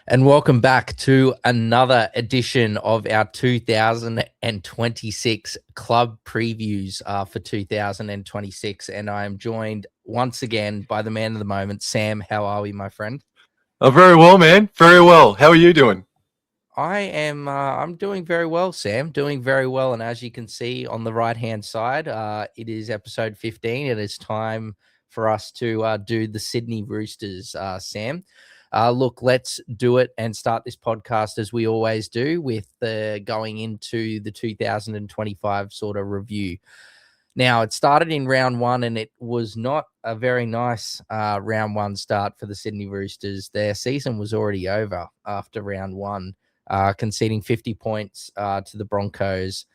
And welcome back to another edition of our 2026 club previews for 2026. And I am joined once again by the man of the moment, Sam. How are we, my friend? Oh, very well, man. Very well. How are you doing? I'm doing very well, Sam. Doing very well. And as you can see on the right-hand side, it is episode 15. It is time for us to do the Sydney Roosters, Sam. Look, let's do it and start this podcast as we always do with going into the 2025 sort of review. Now, it started in round one, and it was not a very nice round one start for the Sydney Roosters. Their season was already over after round one, conceding 50 points to the Broncos.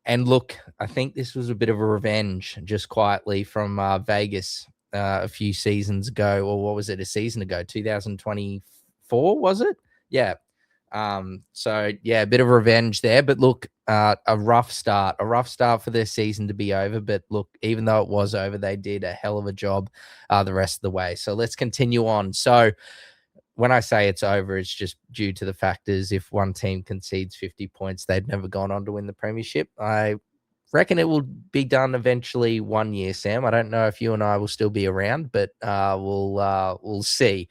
And look, I think this was a bit of a revenge, just quietly, from Vegas a few seasons ago. Or what was it, a season ago? 2024, was it? Yeah. So yeah, a bit of revenge there. But look, a rough start for their season to be over. But look, even though it was over, they did a hell of a job the rest of the way. So let's continue on. So when I say it's over, it's just due to the factors. If one team concedes 50 points, they'd never gone on to win the premiership. I reckon it will be done eventually one year, Sam. I don't know if you and I will still be around, but we'll see.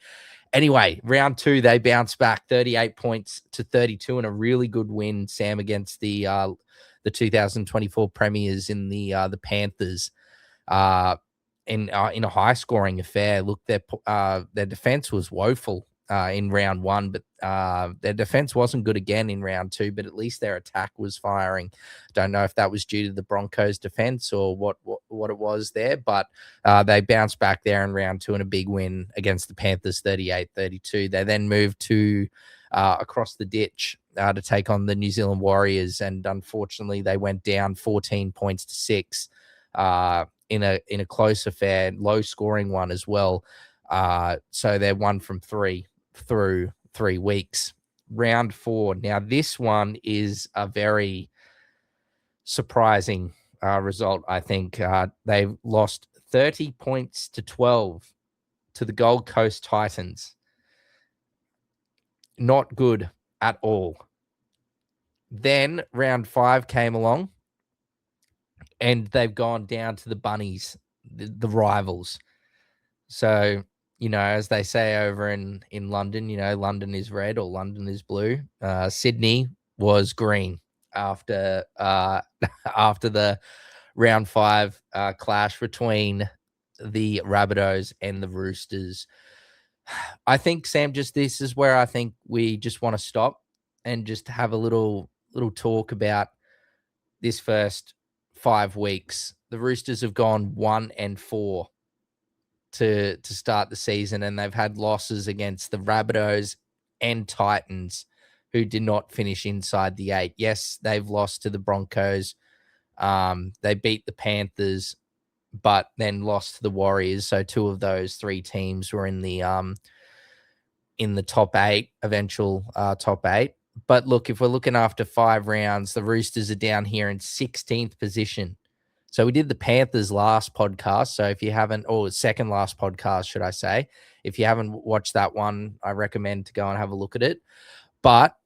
Anyway, round two, they bounced back 38 points to 32 in a really good win, Sam, against the 2024 premiers in the Panthers. In a high scoring affair. Look, their defense was woeful in round one, but their defense wasn't good again in round two, but at least their attack was firing. Don't know if that was due to the Broncos defense or what it was there, but they bounced back there in round two in a big win against the Panthers 38-32. They then moved to across the ditch to take on the New Zealand Warriors, and unfortunately they went down 14 points to 6 in a close affair, low scoring one as well. So they're 1 from 3 through 3 weeks. Round four. Now this one is a very surprising result. I think they've lost 30 points to 12 to the Gold Coast Titans. Not good at all. Then round five came along, and they've gone down to the Bunnies, the rivals. So, as they say over in London, London is red or London is blue. Sydney was green after after the round five clash between the Rabbitohs and the Roosters. I think, Sam, just this is where I think we just want to stop and just have a little talk about this first 5 weeks. The Roosters have gone 1-4 to start the season, and they've had losses against the Rabbitohs and Titans, who did not finish inside the 8. Yes, they've lost to the Broncos. They beat the Panthers, but then lost to the Warriors. So 2 of those 3 teams were in the top 8, eventual top 8. But look, if we're looking after 5 rounds, the Roosters are down here in 16th position. So we did the Panthers last podcast. So if you haven't, or second last podcast, should I say, if you haven't watched that one, I recommend to go and have a look at it. But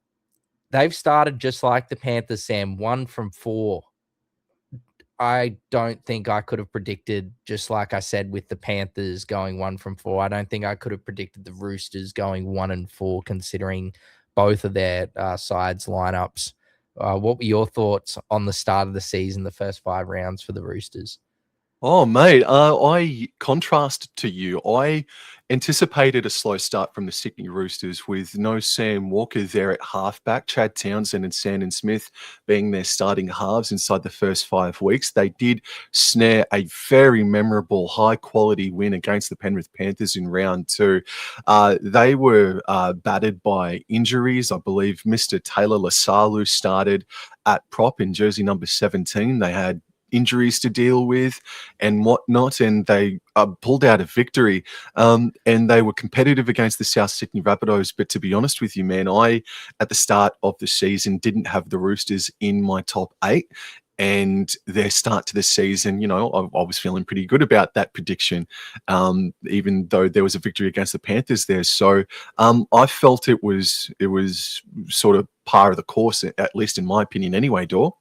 they've started just like the Panthers, Sam, 1 from 4. I don't think I could have predicted, just like I said, with the Panthers going 1 from 4. I don't think I could have predicted the Roosters going 1-4, considering both of their sides lineups. What were your thoughts on the start of the season, the first 5 rounds for the Roosters? Oh, mate, I contrast to you. I anticipated a slow start from the Sydney Roosters with no Sam Walker there at halfback, Chad Townsend and Sandon Smith being their starting halves inside the first 5 weeks. They did snare a very memorable, high-quality win against the Penrith Panthers in round 2. They were battered by injuries. I believe Mr. Taylor Lasalu started at prop in jersey number 17. They had injuries to deal with and whatnot, and they pulled out a victory, and they were competitive against the South Sydney Rabbitohs. But to be honest with you, man, I, at the start of the season, didn't have the Roosters in my top 8, and their start to the season, I was feeling pretty good about that prediction, even though there was a victory against the Panthers there. So I felt it was sort of par of the course, at least in my opinion anyway, Dor.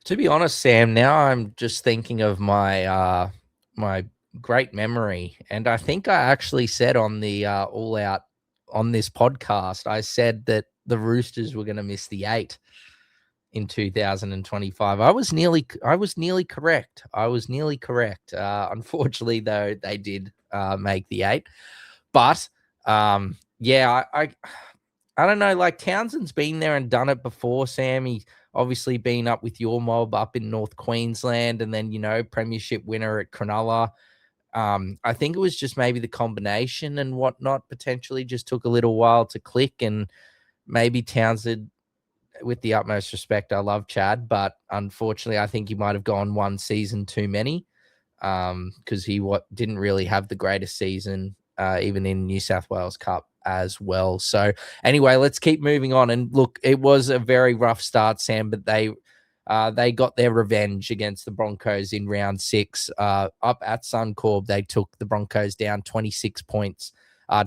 To be honest, Sam, now I'm just thinking of my great memory, and I think I actually said on the All Out on this podcast, I said that the Roosters were going to miss the 8 in 2025. I was nearly correct. Unfortunately, though, they did make the 8. But yeah, I don't know. Like, Townsend's been there and done it before, Sam. He's obviously been up with your mob up in North Queensland, and then premiership winner at Cronulla. I think it was just maybe the combination and whatnot potentially just took a little while to click, and maybe Townsend, with the utmost respect, I love Chad, but unfortunately, I think he might have gone one season too many, because he didn't really have the greatest season, even in New South Wales Cup as well. So anyway, let's keep moving on. And look, it was a very rough start, Sam, but they got their revenge against the Broncos in round 6. Up at Suncorp, they took the Broncos down 26 points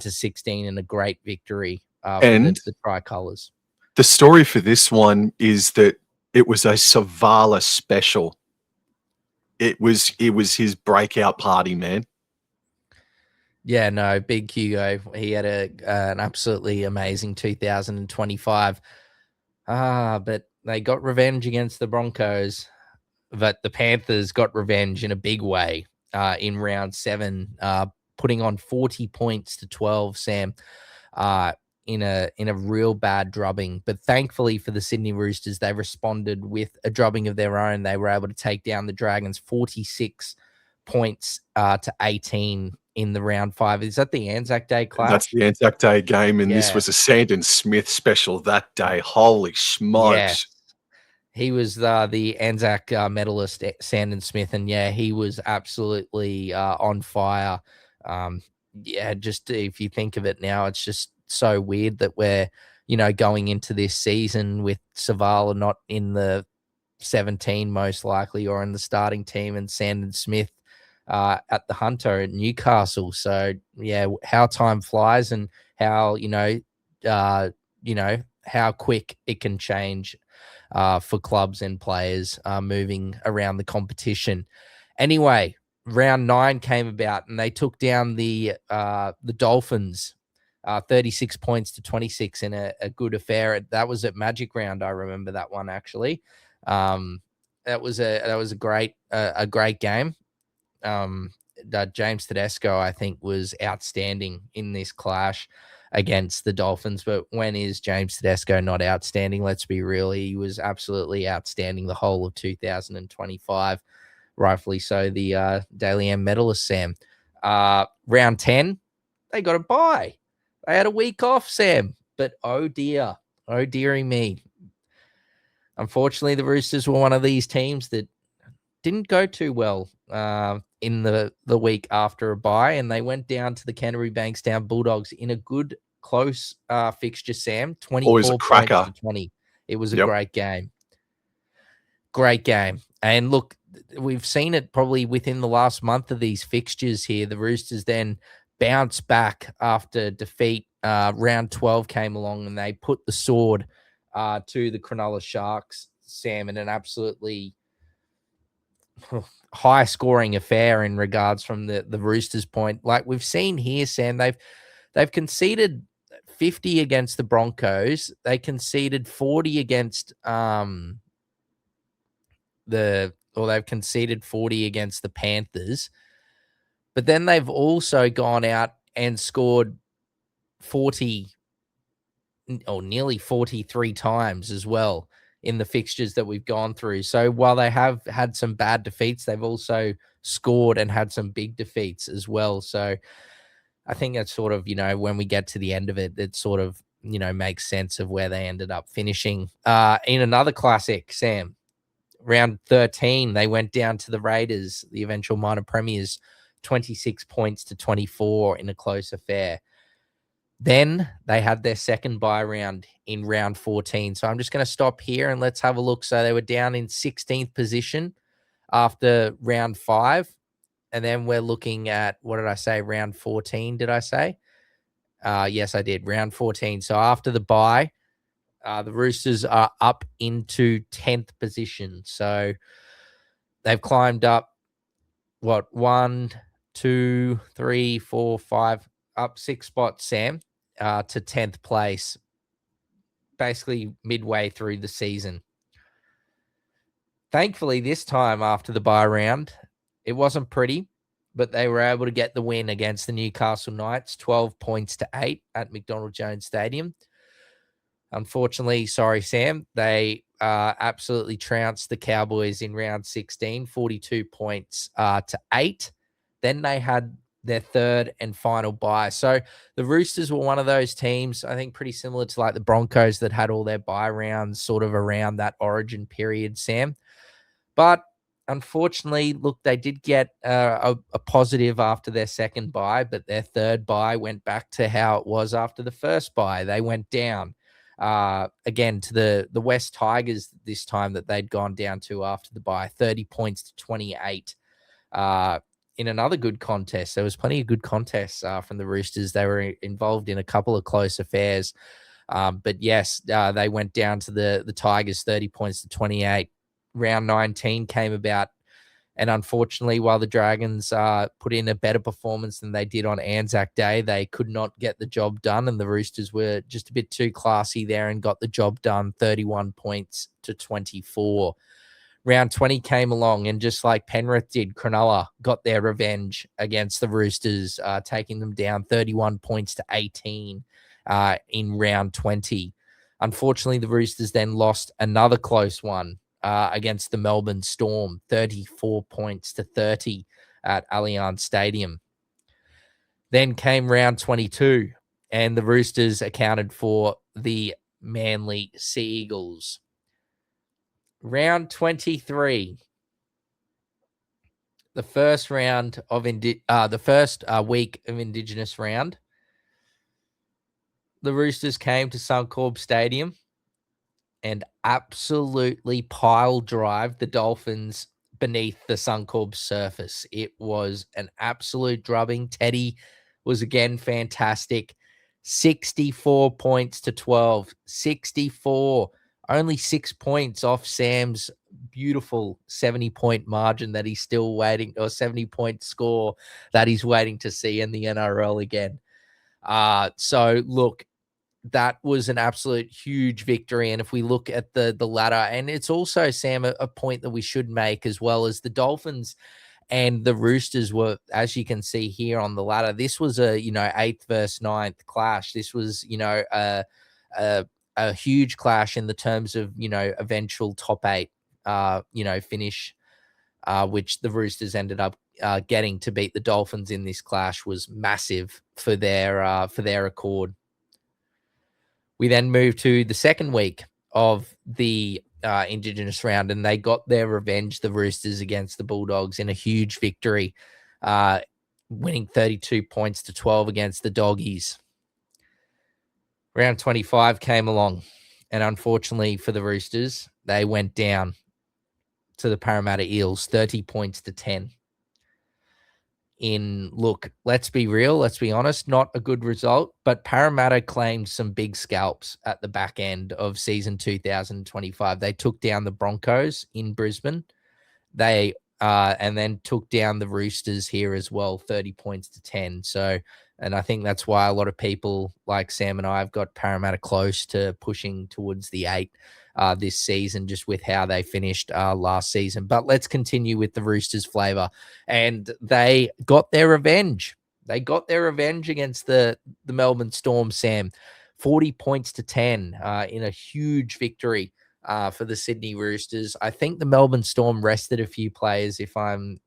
to 16 in a great victory for the Tricolours. The story for this one is that it was a Savala special. It was his breakout party, man. Yeah, no, big Hugo. He had an absolutely amazing 2025. But they got revenge against the Broncos. But the Panthers got revenge in a big way in round 7, putting on 40 points to 12, Sam. In a real bad drubbing. But thankfully for the Sydney Roosters, they responded with a drubbing of their own. They were able to take down the Dragons 46 points to 18 in the round 5. Is that the Anzac Day clash? That's the Anzac Day game, and this was a Sandon Smith special that day. Holy smokes. Yes. He was the Anzac medalist, Sandon Smith, and he was absolutely on fire. Just if you think of it now, it's just so weird that we're, going into this season with Savala not in the 17 most likely, or in the starting team, and Sandon Smith at the Hunter at Newcastle. So how time flies, and how how quick it can change for clubs and players moving around the competition. Anyway, round 9 came about, and they took down the Dolphins 36 points to 26 in a good affair. That was at Magic Round. I remember that one actually. That was a great game. James Tedesco, I think, was outstanding in this clash against the Dolphins. But when is James Tedesco not outstanding? Let's be real. He was absolutely outstanding the whole of 2025. Rightfully so, the Daily M medalist, Sam. Round 10, they got a bye. They had a week off, Sam. But oh dearie me. Unfortunately, the Roosters were one of these teams that didn't go too well in the week after a bye, and they went down to the Canterbury Bankstown Bulldogs in a good, close fixture, Sam. 24 points to 20. It was a great game. Great game. And look, we've seen it probably within the last month of these fixtures here. The Roosters then bounced back after defeat. Round 12 came along, and they put the sword to the Cronulla Sharks, Sam, in an absolutely high scoring affair in regards from the Roosters' point. Like we've seen here, Sam, they've conceded 50 against the Broncos. They conceded 40 against they've conceded 40 against the Panthers. But then they've also gone out and scored 40 or nearly 43 times as well in the fixtures that we've gone through. So while they have had some bad defeats, they've also scored and had some big defeats as well. So I think that's sort of, when we get to the end of it, it sort of, makes sense of where they ended up finishing. In another classic, Sam, round 13, they went down to the Raiders, the eventual minor premiers, 26 points to 24 in a close affair. Then they had their second bye round in round 14. So I'm just going to stop here and let's have a look. So they were down in 16th position after round 5. And then we're looking at, what did I say? Round 14, did I say? Yes, I did. Round 14. So after the bye, the Roosters are up into 10th position. So they've climbed up, what, 1, 2, 3, 4, 5, up 6 spots, Sam, to 10th place, basically midway through the season. Thankfully, this time after the bye round, it wasn't pretty, but they were able to get the win against the Newcastle Knights, 12 points to 8 at McDonald Jones Stadium. Unfortunately, sorry, Sam, they absolutely trounced the Cowboys in round 16, 42 points to 8. Then they had their third and final bye. So the Roosters were one of those teams, I think pretty similar to like the Broncos that had all their bye rounds sort of around that origin period, Sam. But unfortunately, look, they did get a positive after their second bye, but their third bye went back to how it was after the first bye. They went down again to the West Tigers this time that they'd gone down to after the bye, 30 points to 28. In another good contest. There was plenty of good contests from the Roosters. They were involved in a couple of close affairs. But yes, they went down to the Tigers, 30 points to 28. Round 19 came about, and unfortunately, while the Dragons put in a better performance than they did on Anzac Day, they could not get the job done, and the Roosters were just a bit too classy there and got the job done, 31 points to 24. Round 20 came along, and just like Penrith did, Cronulla got their revenge against the Roosters, taking them down 31 points to 18 in round 20. Unfortunately, the Roosters then lost another close one against the Melbourne Storm, 34 points to 30 at Allianz Stadium. Then came round 22, and the Roosters accounted for the Manly Sea Eagles. Round 23, the first round of the first week of Indigenous round. The Roosters came to Suncorp Stadium and absolutely pile drive the Dolphins beneath the Suncorp surface. It was an absolute drubbing. Teddy was again fantastic. 64 points to 12. 64. Only 6 points off Sam's beautiful 70-point margin that he's still waiting, or 70-point score that he's waiting to see in the NRL again. So look, that was an absolute huge victory. And if we look at the ladder, and it's also, Sam, a point that we should make as well, as the Dolphins and the Roosters were, as you can see here on the ladder, this was a, 8th versus 9th clash. This was, a huge clash in the terms of, eventual top 8, finish, which the Roosters ended up getting to beat the Dolphins in this clash was massive for their accord. We then moved to the second week of the Indigenous round, and they got their revenge, the Roosters, against the Bulldogs in a huge victory, winning 32 points to 12 against the Doggies. Round 25 came along, and unfortunately for the Roosters, they went down to the Parramatta Eels, 30 points to 10. Look, let's be real, let's be honest, not a good result, but Parramatta claimed some big scalps at the back end of season 2025. They took down the Broncos in Brisbane. They and then took down the Roosters here as well, 30 points to 10. So, and I think that's why a lot of people like Sam and I have got Parramatta close to pushing towards the 8 this season, just with how they finished last season. But let's continue with the Roosters flavor. And they got their revenge. They got their revenge against the Melbourne Storm, Sam. 40 points to 10 in a huge victory for the Sydney Roosters. I think the Melbourne Storm rested a few players, if I'm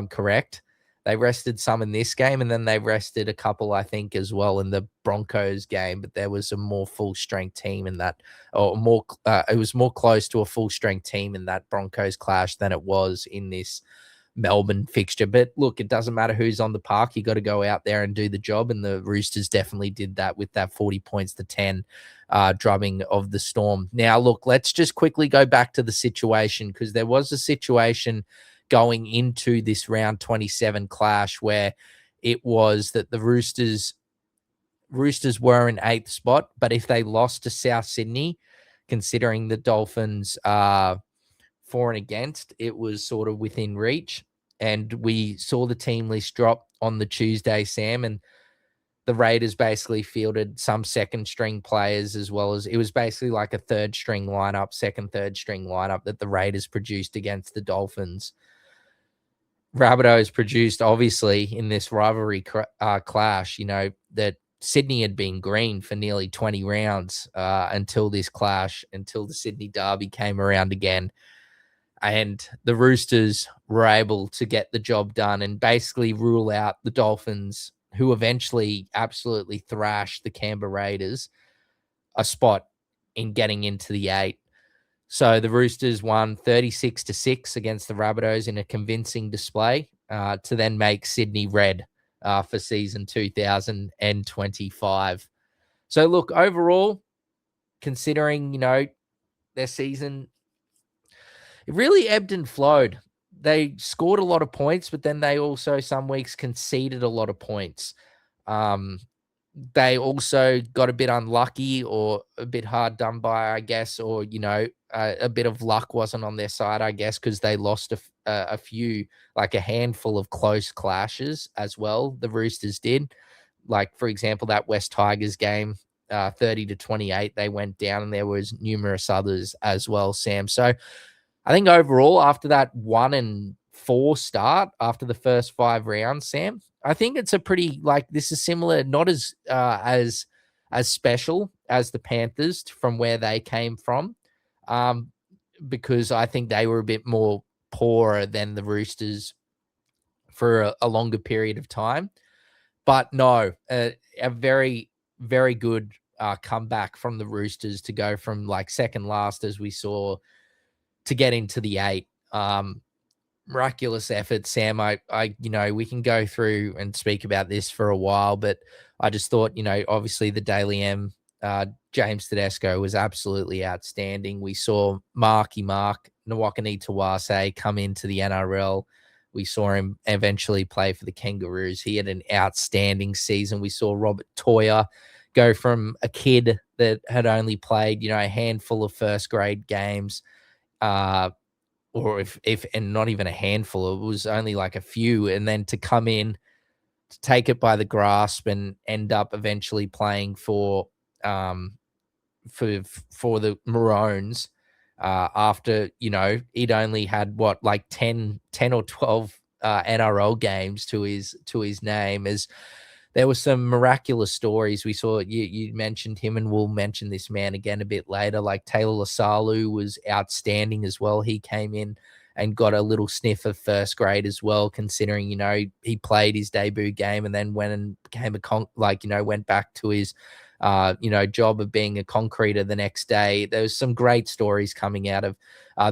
correct. They rested some in this game, and then they rested a couple, I think, as well in the Broncos game. But there was a more full strength team in that, or more. It was more close to a full strength team in that Broncos clash than it was in this Melbourne fixture. But look, it doesn't matter who's on the park. You got to go out there and do the job. And the Roosters definitely did that with that 40 points to 10 drubbing of the Storm. Now, look, let's just quickly go back to the situation, because there was a situation going into this round 27 clash where it was that the Roosters were in 8th spot, but if they lost to South Sydney, considering the Dolphins for and against, it was sort of within reach. And we saw the team list drop on the Tuesday, Sam, and the Raiders basically fielded some second string players, as well as it was basically like a third string lineup, third string lineup that the Raiders produced against the Dolphins. Rabbitohs produced, obviously, in this rivalry clash, that Sydney had been green for nearly 20 rounds until this clash, until the Sydney Derby came around again. And the Roosters were able to get the job done and basically rule out the Dolphins, who eventually absolutely thrashed the Canberra Raiders, a spot in getting into the 8. So the Roosters won 36-6 against the Rabbitohs in a convincing display to then make Sydney red for season 2025. So look, overall, considering, their season, it really ebbed and flowed. They scored a lot of points, but then they also some weeks conceded a lot of points. They also got a bit unlucky or a bit hard done by, I guess, or, a bit of luck wasn't on their side, I guess, because they lost a few, like a handful of close clashes as well. The Roosters did. Like, for example, that West Tigers game, 30-28, they went down, and there was numerous others as well, Sam. So I think overall, after that 1-4 start, after the first 5 rounds, Sam, I think it's a pretty, this is similar, not as special as the Panthers from where they came from, because I think they were a bit more poorer than the Roosters for a longer period of time. But no, a very, very good comeback from the Roosters to go from second last, as we saw, to get into the 8. Miraculous effort, Sam. We can go through and speak about this for a while, but I just thought, obviously the Daily M, James Tedesco was absolutely outstanding. We saw Mark Nawakani Tawase come into the NRL. We saw him eventually play for the Kangaroos. He had an outstanding season. We saw Robert Toyer go from a kid that had only played, a handful of first grade games, or if and not even a handful, it was only like a few, and then to come in, to take it by the grasp and end up eventually playing for the Maroons after, he'd only had 10 or 12 NRL games to his name. As there were some miraculous stories. We saw, you mentioned him, and we'll mention this man again a bit later. Like Taylor Lasalu was outstanding as well. He came in and got a little sniff of first grade as well, considering, he played his debut game and then went and became went back to his, job of being a concreter the next day. There was some great stories coming out of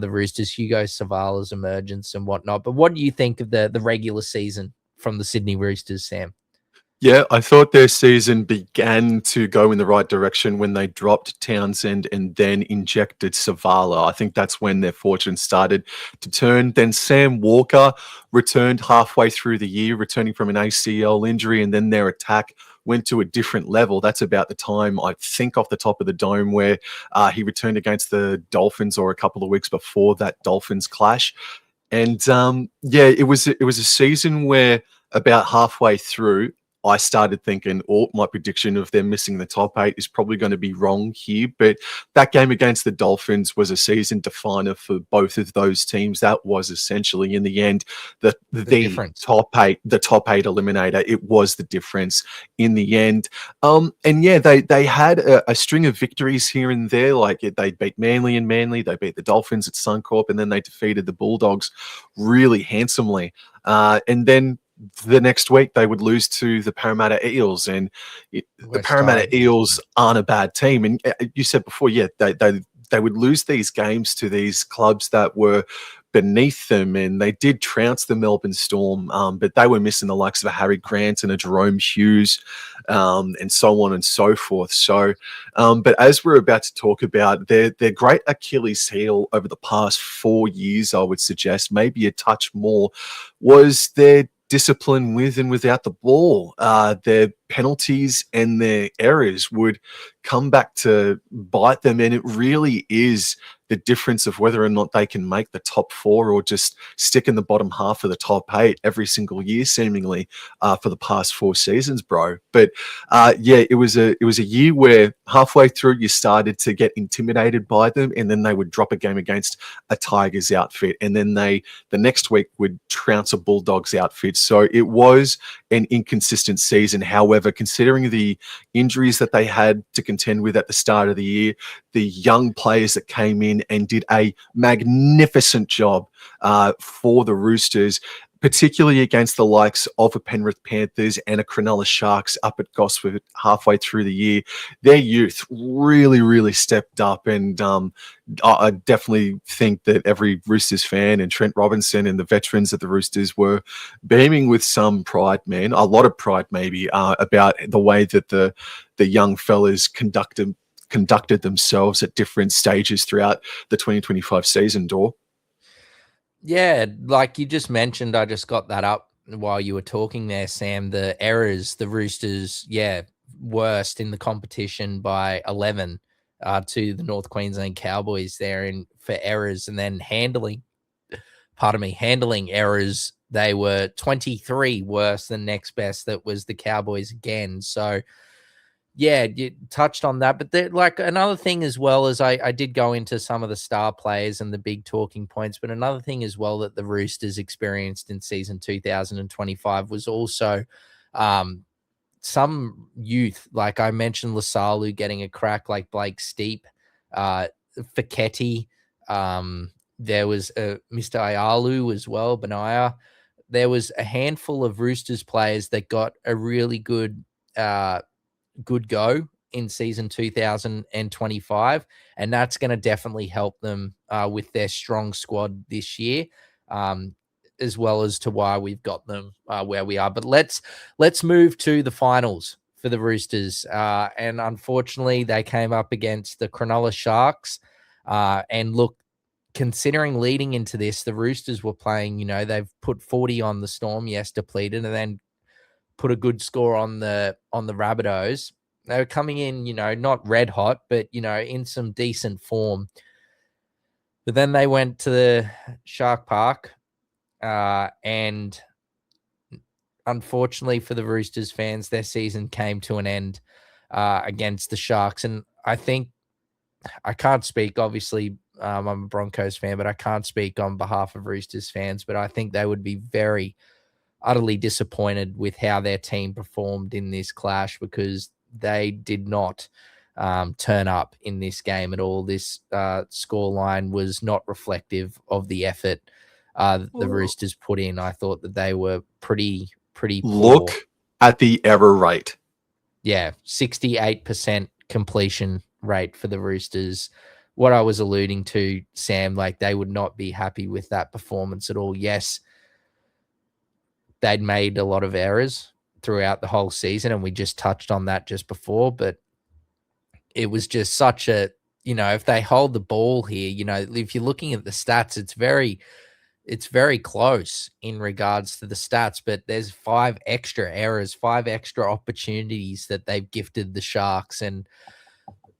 the Roosters, Hugo Savala's emergence and whatnot. But what do you think of the regular season from the Sydney Roosters, Sam? Yeah, I thought their season began to go in the right direction when they dropped Townsend and then injected Savala. I think that's when their fortune started to turn. Then Sam Walker returned halfway through the year, returning from an ACL injury, and then their attack went to a different level. That's about the time, I think, off the top of the dome, where he returned against the Dolphins, or a couple of weeks before that Dolphins clash. And it was a season where about halfway through, I started thinking, my prediction of them missing the top 8 is probably going to be wrong here. But that game against the Dolphins was a season definer for both of those teams. That was essentially, in the end, the top 8 eliminator. It was the difference in the end. They had a string of victories here and there. Like they beat Manly in Manly, they beat the Dolphins at Suncorp, and then they defeated the Bulldogs really handsomely. And then the next week they would lose to the Parramatta Eels, and the Parramatta Eels aren't a bad team. And you said before, they would lose these games to these clubs that were beneath them, and they did trounce the Melbourne Storm, but they were missing the likes of a Harry Grant and a Jerome Hughes, and so on and so forth. So, but as we're about to talk about, their great Achilles heel over the past 4 years, I would suggest, maybe a touch more, was their discipline with and without the ball. Their penalties and their errors would come back to bite them, and it really is the difference of whether or not they can make the top 4 or just stick in the bottom half of the top 8 every single year, seemingly, for the past 4 seasons, bro. But yeah, it was a year where halfway through you started to get intimidated by them, and then they would drop a game against a Tigers outfit, and then the next week would trounce a Bulldogs outfit. So it was an inconsistent season. However, considering the injuries that they had to contend with at the start of the year, the young players that came in and did a magnificent job for the Roosters, particularly against the likes of a Penrith Panthers and a Cronulla Sharks up at Gosford halfway through the year, their youth really, really stepped up. And I definitely think that every Roosters fan and Trent Robinson and the veterans of the Roosters were beaming with some pride, man, a lot of pride maybe, about the way that the young fellas conducted themselves at different stages throughout the 2025 season, Dor. Yeah, like you just mentioned, I just got that up while you were talking there, Sam. The errors, the Roosters, yeah, worst in the competition by 11 to the North Queensland Cowboys there in for errors, and then handling errors. They were 23 worse than next best. That was the Cowboys again. So yeah, you touched on that. But like another thing as well as I did go into some of the star players and the big talking points, but another thing as well that the Roosters experienced in season 2025 was also some youth. Like I mentioned, Lasalu getting a crack, like Blake Steep, Fiketti. There was Mr. Ayalu as well, Benaya. There was a handful of Roosters players that got a really good go in season 2025, and that's going to definitely help them with their strong squad this year, as well as to why we've got them where we are. But let's move to the finals for the Roosters, and unfortunately they came up against the Cronulla Sharks, and look, considering leading into this, the Roosters were playing, they've put 40 on the Storm, yes, depleted, and then put a good score on the Rabbitohs. They were coming in, not red hot, but in some decent form. But then they went to the Shark Park, and unfortunately for the Roosters fans, their season came to an end against the Sharks. And I think I can't speak, obviously, I'm a Broncos fan, but I can't speak on behalf of Roosters fans, but I think they would be very utterly disappointed with how their team performed in this clash, because they did not turn up in this game at all. This scoreline was not reflective of the effort the Roosters put in. I thought that they were pretty poor. Look at the error rate. Yeah, 68% completion rate for the Roosters. What I was alluding to, Sam, like they would not be happy with that performance at all. Yes, they'd made a lot of errors throughout the whole season, and we just touched on that just before, but it was just such a, if they hold the ball here, if you're looking at the stats, it's very close in regards to the stats, but there's 5 extra errors, 5 extra opportunities that they've gifted the Sharks, and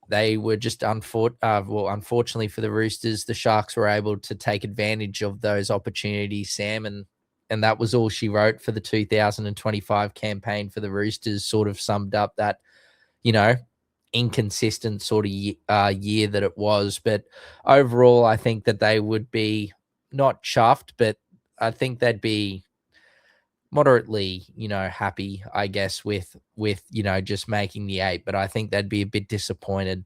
they were just unfortunately for the Roosters, the Sharks were able to take advantage of those opportunities, Sam, and that was all she wrote for the 2025 campaign for the Roosters. Sort of summed up that, inconsistent sort of year that it was. But overall, I think that they would be not chuffed, but I think they'd be moderately, happy, I guess, with just making the 8. But I think they'd be a bit disappointed.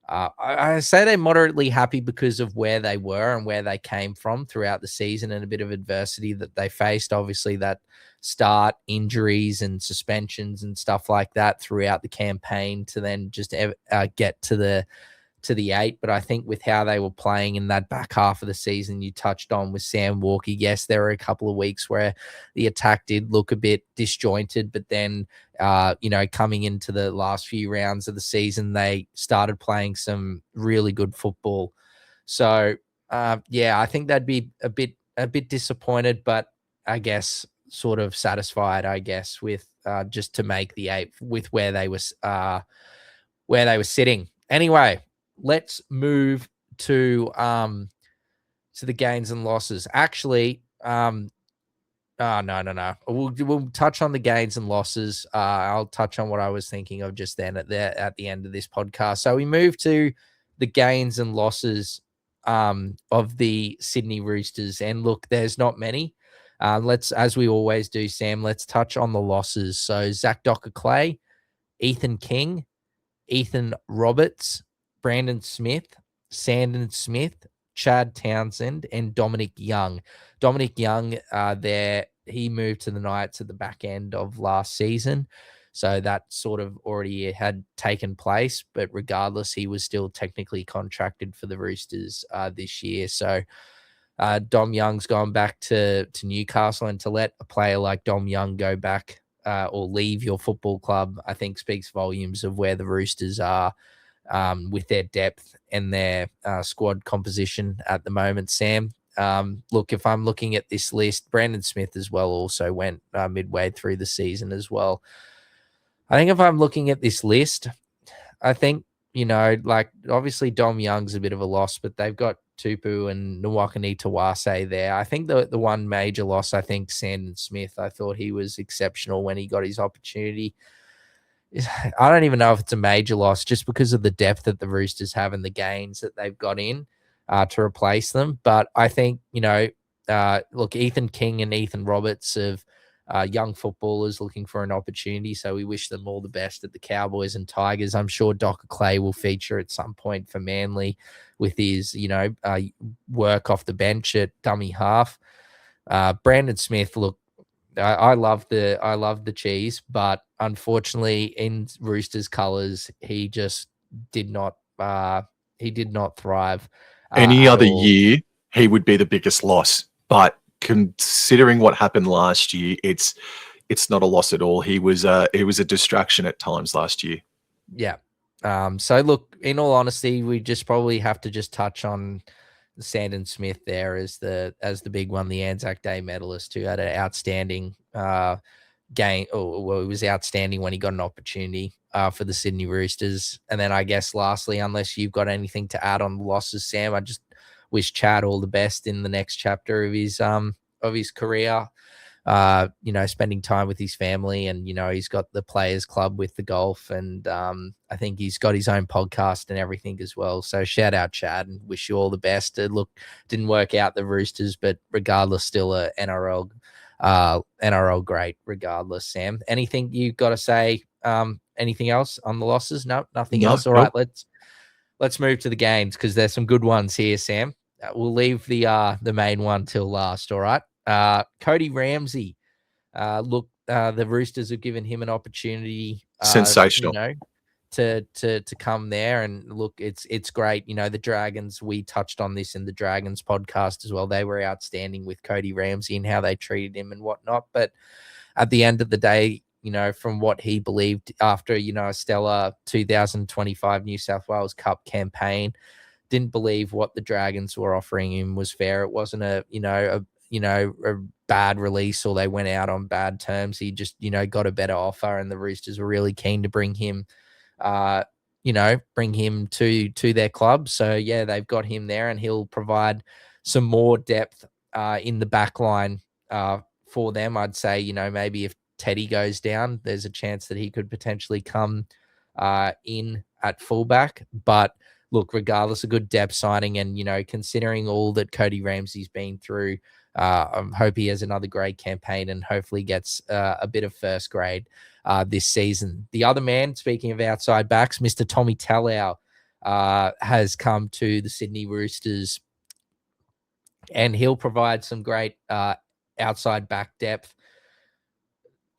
I say they're moderately happy because of where they were and where they came from throughout the season, and a bit of adversity that they faced. Obviously, that start, injuries and suspensions and stuff like that throughout the campaign, to then just get to to the 8, but I think with how they were playing in that back half of the season, you touched on with Sam Walker, yes, there were a couple of weeks where the attack did look a bit disjointed, but then, coming into the last few rounds of the season, they started playing some really good football. So, I think they'd be a bit disappointed, but I guess sort of satisfied, I guess, with just to make the 8 with where they were sitting. Anyway, let's move to the gains and losses. Actually, no. We'll touch on the gains and losses. I'll touch on what I was thinking of just then at the end of this podcast. So we move to the gains and losses of the Sydney Roosters. And look, there's not many. Let's, as we always do, Sam, let's touch on the losses. So Zach Docker-Clay, Ethan King, Ethan Roberts, Brandon Smith, Sandon Smith, Chad Townsend, and Dominic Young. Dominic Young, he moved to the Knights at the back end of last season. So that sort of already had taken place. But regardless, he was still technically contracted for the Roosters this year. So Dom Young's gone back to Newcastle, and to let a player like Dom Young go back or leave your football club, I think speaks volumes of where the Roosters are with their depth and their squad composition at the moment, Sam. Look, if I'm looking at this list, Brandon Smith as well also went midway through the season as well. I think if I'm looking at this list, I think, obviously Dom Young's a bit of a loss, but they've got Tupu and Nwakani Tawase there. I think the one major loss, I think Sandon Smith, I thought he was exceptional when he got his opportunity. I don't even know if it's a major loss just because of the depth that the Roosters have and the gains that they've got in to replace them. But I think, look, Ethan King and Ethan Roberts of young footballers looking for an opportunity. So we wish them all the best at the Cowboys and Tigers. I'm sure Docker-Clay will feature at some point for Manly with his, work off the bench at dummy half. Brandon Smith, look, I love the cheese, but unfortunately in Roosters colours, he just did not thrive. Any At other all. year, he would be the biggest loss. But considering what happened last year, it's not a loss at all. He was a distraction at times last year. Yeah. So look, in all honesty, we just probably have to just touch on Sandon Smith there as the big one, the Anzac Day medalist, who had an outstanding game. Well, it was outstanding when he got an opportunity for the Sydney Roosters. And then I guess lastly, unless you've got anything to add on the losses, Sam, I just wish Chad all the best in the next chapter of his career. Spending time with his family, and he's got the Players Club with the golf, and I think he's got his own podcast and everything as well. So shout out Chad and wish you all the best. Look, didn't work out the Roosters, but regardless, still a NRL great regardless. Sam, anything you got to say? Anything else on the losses? No, nothing else. All right, let's move to the games because there's some good ones here, Sam. We'll leave the main one till last. All right. Cody Ramsey. Look, the Roosters have given him an opportunity. Sensational. To come there, and look, it's great. The Dragons, we touched on this in the Dragons podcast as well. They were outstanding with Cody Ramsey and how they treated him and whatnot. But at the end of the day, from what he believed after, a stellar 2025 New South Wales Cup campaign, didn't believe what the Dragons were offering him was fair. It wasn't a bad release or they went out on bad terms. He just, got a better offer, and the Roosters were really keen to bring him to their club. So yeah, they've got him there, and he'll provide some more depth in the back line for them. I'd say, maybe if Teddy goes down, there's a chance that he could potentially come in at fullback. But look, regardless, a good depth signing, and considering all that Cody Ramsey's been through, I hope he has another great campaign and hopefully gets a bit of first grade this season. The other man, speaking of outside backs, Mr. Tommy Talau has come to the Sydney Roosters, and he'll provide some great outside back depth.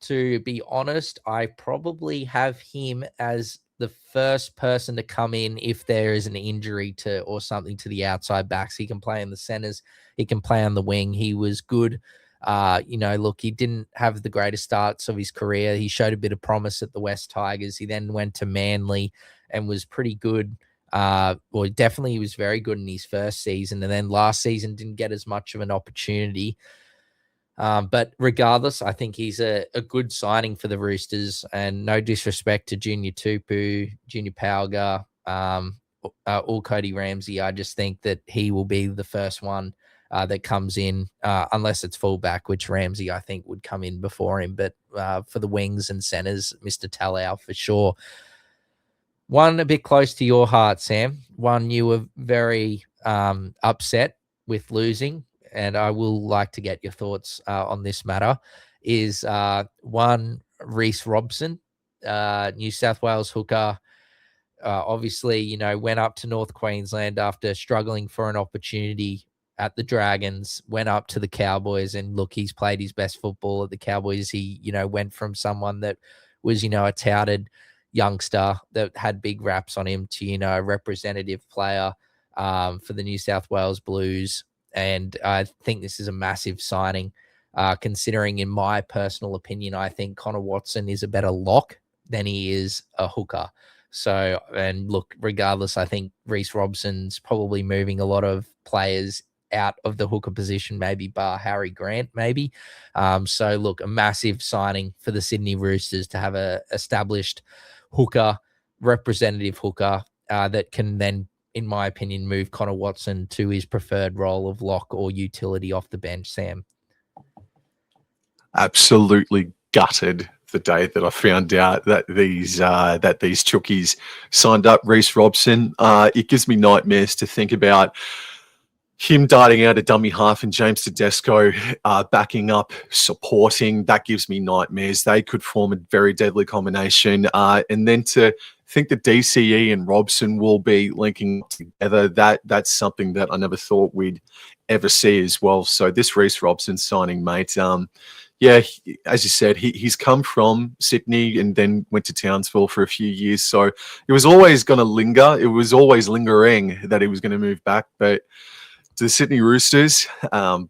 To be honest, I probably have him as the first person to come in if there is an injury to or something to the outside backs. He can play in the centers. He can play on the wing. He was good. Look, he didn't have the greatest starts of his career. He showed a bit of promise at the West Tigers. He then went to Manly and was pretty good. Definitely he was very good in his first season. And then last season didn't get as much of an opportunity. But regardless, I think he's a good signing for the Roosters, and no disrespect to Junior Tupu, Junior Pauga, or Cody Ramsey. I just think that he will be the first one that comes in, unless it's fullback, which Ramsey, I think, would come in before him. But for the wings and centers, Mr. Talau for sure. One a bit close to your heart, Sam. One you were very upset with losing, and I will like to get your thoughts on this matter, is one, Reece Robson, New South Wales hooker. Obviously, went up to North Queensland after struggling for an opportunity at the Dragons, went up to the Cowboys, and look, he's played his best football at the Cowboys. He, went from someone that was, a touted youngster that had big raps on him to, a representative player for the New South Wales Blues. And I think this is a massive signing, considering, in my personal opinion, I think Connor Watson is a better lock than he is a hooker. So, and look, regardless, I think Reece Robson's probably moving a lot of players out of the hooker position, maybe bar Harry Grant, maybe. So, look, a massive signing for the Sydney Roosters to have a established hooker, representative hooker that can then, in my opinion, move Connor Watson to his preferred role of lock or utility off the bench, Sam. Absolutely gutted the day that I found out that these Chookies signed up Reece Robson. It gives me nightmares to think about him darting out a dummy half and James Tedesco backing up, supporting. That gives me nightmares. They could form a very deadly combination. And then to think that DCE and Robson will be linking together, that's something that I never thought we'd ever see as well. So this Reece Robson signing, mate, yeah, as you said, he's come from Sydney and then went to Townsville for a few years. So it was always going to linger. It was always lingering that he was going to move back. But to the Sydney Roosters, I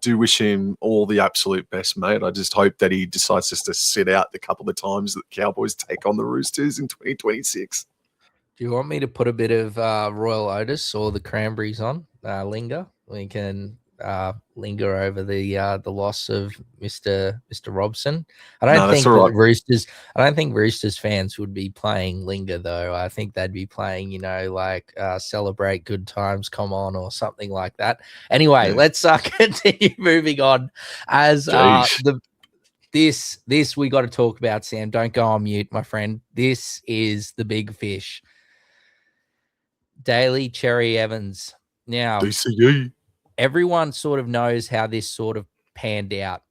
do wish him all the absolute best, mate. I just hope that he decides just to sit out the couple of times that the Cowboys take on the Roosters in 2026. Do you want me to put a bit of Royal Otis or the Cranberries on? Linger. We can linger over the loss of Mr. Robson. I don't think Roosters. I don't think Roosters fans would be playing linger though. I think they'd be playing, like celebrate good times, come on, or something like that. Anyway, let's continue moving on. As this we got to talk about, Sam. Don't go on mute, my friend. This is the big fish. Daly Cherry Evans. Now, DCE. Everyone sort of knows how this sort of panned out.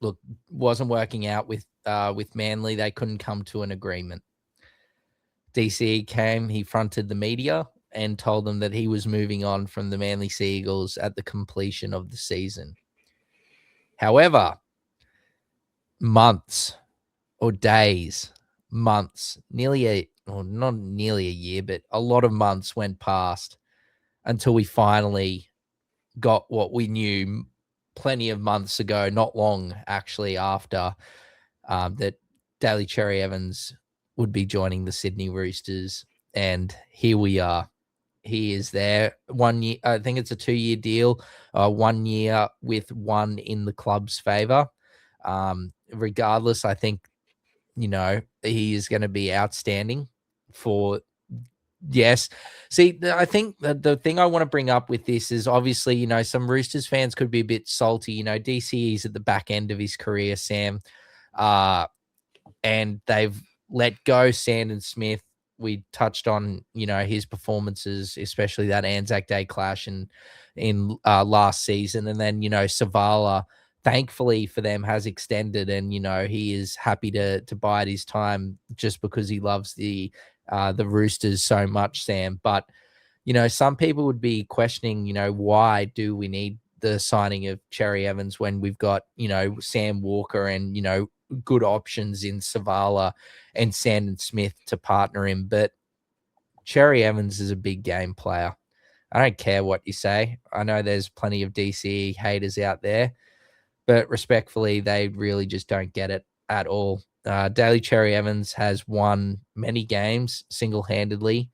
Look, wasn't working out with Manly. They couldn't come to an agreement. DCE came, he fronted the media and told them that he was moving on from the Manly Sea Eagles at the completion of the season. However, months or days, months, not nearly a year, but a lot of months went past until we finally got what we knew plenty of months ago, not long actually after, that Daly Cherry Evans would be joining the Sydney Roosters. And here we are. He is there 1 year. I think it's a 2-year deal, 1 year with one in the club's favor. Regardless, I think, he is going to be outstanding for. Yes. See, I think the thing I want to bring up with this is obviously, some Roosters fans could be a bit salty. DCE's at the back end of his career, Sam, and they've let go Sandon Smith. We touched on, his performances, especially that Anzac Day clash in last season. And then, Savala, thankfully for them, has extended, and, he is happy to bide his time just because he loves the Roosters so much, Sam. But, some people would be questioning, why do we need the signing of Cherry Evans when we've got, Sam Walker and, good options in Savala and Sandon Smith to partner him. But Cherry Evans is a big game player. I don't care what you say. I know there's plenty of DCE haters out there, but respectfully, they really just don't get it at all. Daly Cherry Evans has won many games single-handedly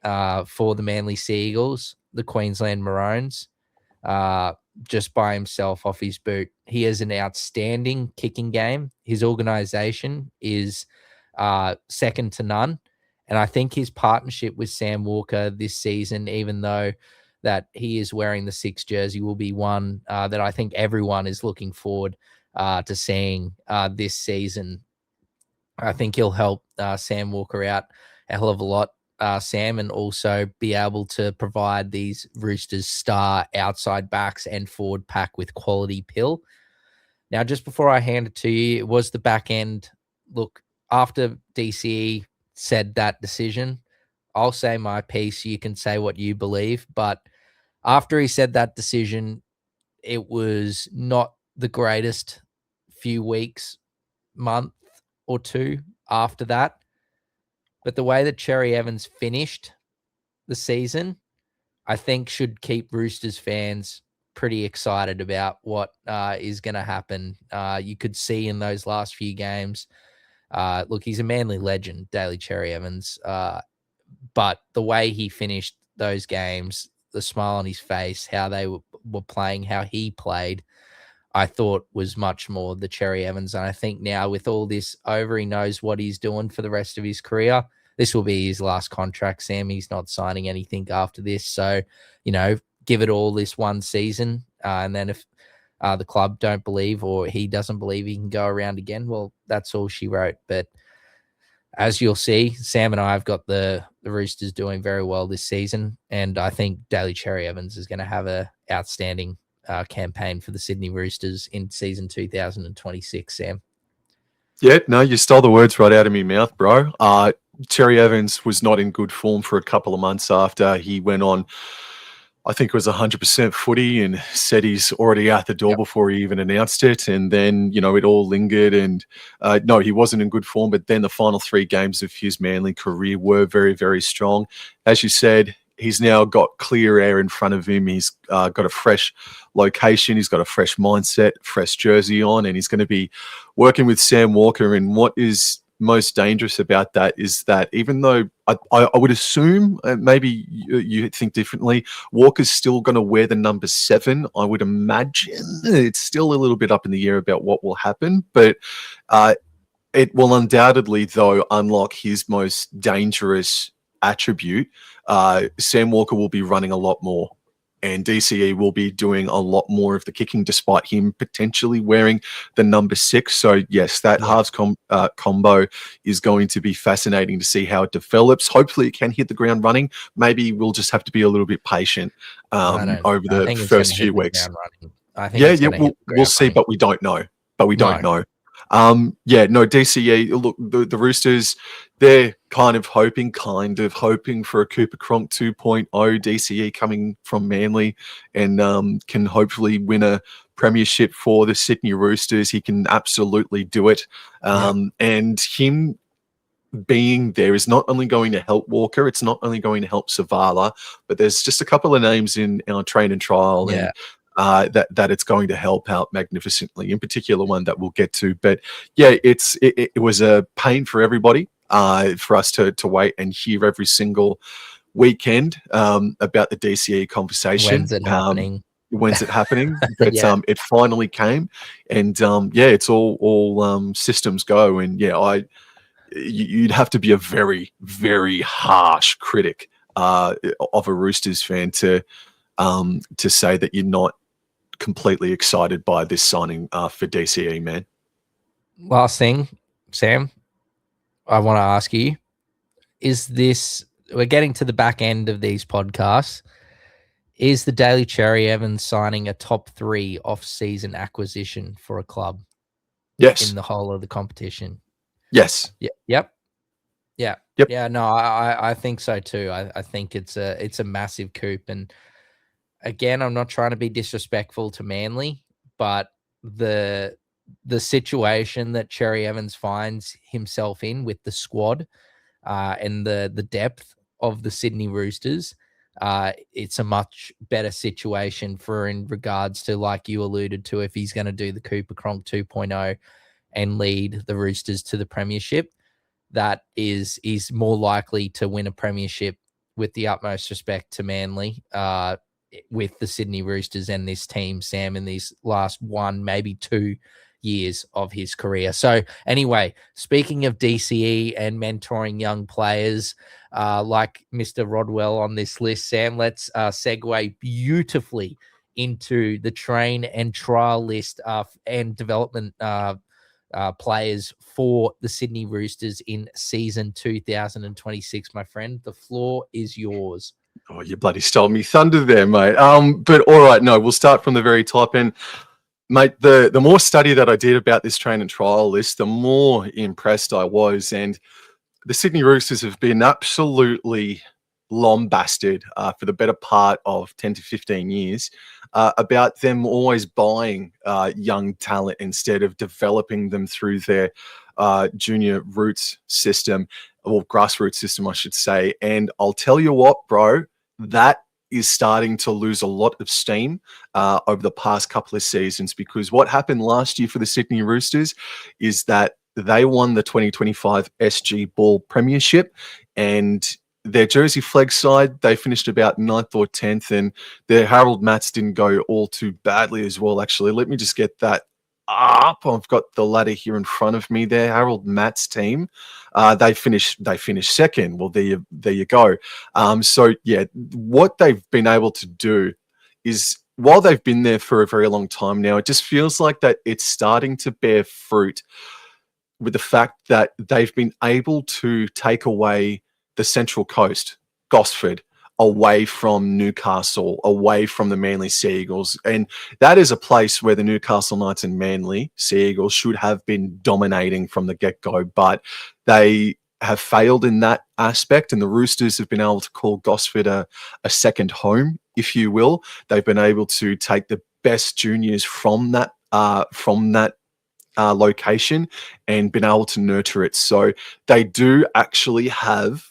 for the Manly Sea Eagles, the Queensland Maroons, just by himself off his boot. He has an outstanding kicking game. His organization is second to none. And I think his partnership with Sam Walker this season, even though that he is wearing the 6 jersey, will be one that I think everyone is looking forward to seeing this season. I think he'll help Sam Walker out a hell of a lot, Sam, and also be able to provide these Roosters star outside backs and forward pack with quality pill. Now, just before I hand it to you, it was the back end. Look, after DCE said that decision, I'll say my piece. You can say what you believe. But after he said that decision, it was not the greatest few weeks, month or two after that. But the way that Cherry Evans finished the season, I think should keep Roosters fans pretty excited about what is going to happen. You could see in those last few games, look, he's a Manly legend, Daly Cherry Evans, but the way he finished those games, the smile on his face, how they were playing, how he played, I thought was much more the Cherry Evans. And I think now with all this over, he knows what he's doing for the rest of his career. This will be his last contract, Sam. He's not signing anything after this. So, give it all this one season. And then if the club don't believe or he doesn't believe he can go around again, well, that's all she wrote. But as you'll see, Sam and I have got the Roosters doing very well this season. And I think Daly Cherry Evans is going to have an outstanding campaign for the Sydney Roosters in season 2026, Sam. Yeah, no, you stole the words right out of my mouth, bro. Cherry Evans was not in good form for a couple of months after he went on, I think it was 100% footy, and said he's already out the door before he even announced it. And then, it all lingered. And no, he wasn't in good form. But then the final 3 games of his Manly career were very, very strong. As you said, he's now got clear air in front of him. He's got a fresh location. He's got a fresh mindset, fresh jersey on, and he's going to be working with Sam Walker. And what is most dangerous about that is that even though I would assume, maybe you think differently, Walker's still going to wear the number 7. I would imagine it's still a little bit up in the air about what will happen, but it will undoubtedly, though, unlock his most dangerous attribute. Sam Walker will be running a lot more, and DCE will be doing a lot more of the kicking, despite him potentially wearing the number 6. So yes, that halves combo is going to be fascinating to see how it develops. Hopefully it can hit the ground running. Maybe we'll just have to be a little bit patient over the first few weeks. I think we'll see, but we don't know. DCE, look, the Roosters, they're kind of hoping for a Cooper Cronk 2.0 DCE coming from Manly, and can hopefully win a premiership for the Sydney Roosters. He can absolutely do it. And him being there is not only going to help Walker, it's not only going to help Savala, but there's just a couple of names in our train and trial and that it's going to help out magnificently, in particular one that we'll get to. But yeah, it was a pain for everybody for us to wait and hear every single weekend about the DCE conversation. When's it happening? When's it happening? But it finally came, and it's all systems go. And you'd have to be a very, very harsh critic of a Roosters fan to say that you're not completely excited by this signing for DCE, man. Last thing, Sam, I want to ask you, we're getting to the back end of these podcasts. Is the Daly Cherry Evans signing a top 3 off-season acquisition for a club? Yes. In the whole of the competition? Yes. Yep. Yeah, no, I think so too. I think it's a massive coup. And again, I'm not trying to be disrespectful to Manly, but the the situation that Cherry Evans finds himself in with the squad and the depth of the Sydney Roosters, it's a much better situation for in regards to, like you alluded to, if he's going to do the Cooper Cronk 2.0 and lead the Roosters to the premiership, that is more likely to win a premiership, with the utmost respect to Manly, with the Sydney Roosters and this team, Sam, in these last 1, maybe 2 years of his career. So anyway, speaking of DCE and mentoring young players like Mr. Rodwell on this list, Sam, let's segue beautifully into the train and trial list and development players for the Sydney Roosters in season 2026. My friend, the floor is yours. Oh, you bloody stole me thunder there, mate. But all right, no, we'll start from the very top. And mate, the more study that I did about this train and trial list, the more impressed I was. And the Sydney Roosters have been absolutely lambasted for the better part of 10 to 15 years about them always buying young talent instead of developing them through their junior roots system, or grassroots system, I should say. And I'll tell you what, bro, that is starting to lose a lot of steam over the past couple of seasons, because what happened last year for the Sydney Roosters is that they won the 2025 SG Ball Premiership, and their Jersey Flegg side, they finished about 9th or 10th, and their Harold Matts didn't go all too badly as well, actually. Let me just get that up. I've got the ladder here in front of me there. Harold Matt's team, they finished second. Well, there you go. So yeah, what they've been able to do is, while they've been there for a very long time now, it just feels like that it's starting to bear fruit, with the fact that they've been able to take away the Central Coast, Gosford, away from Newcastle, away from the Manly Sea Eagles. And that is a place where the Newcastle Knights and Manly Sea Eagles should have been dominating from the get-go, but they have failed in that aspect, and the Roosters have been able to call Gosford a second home, if you will. They've been able to take the best juniors from that location and been able to nurture it. So they do actually have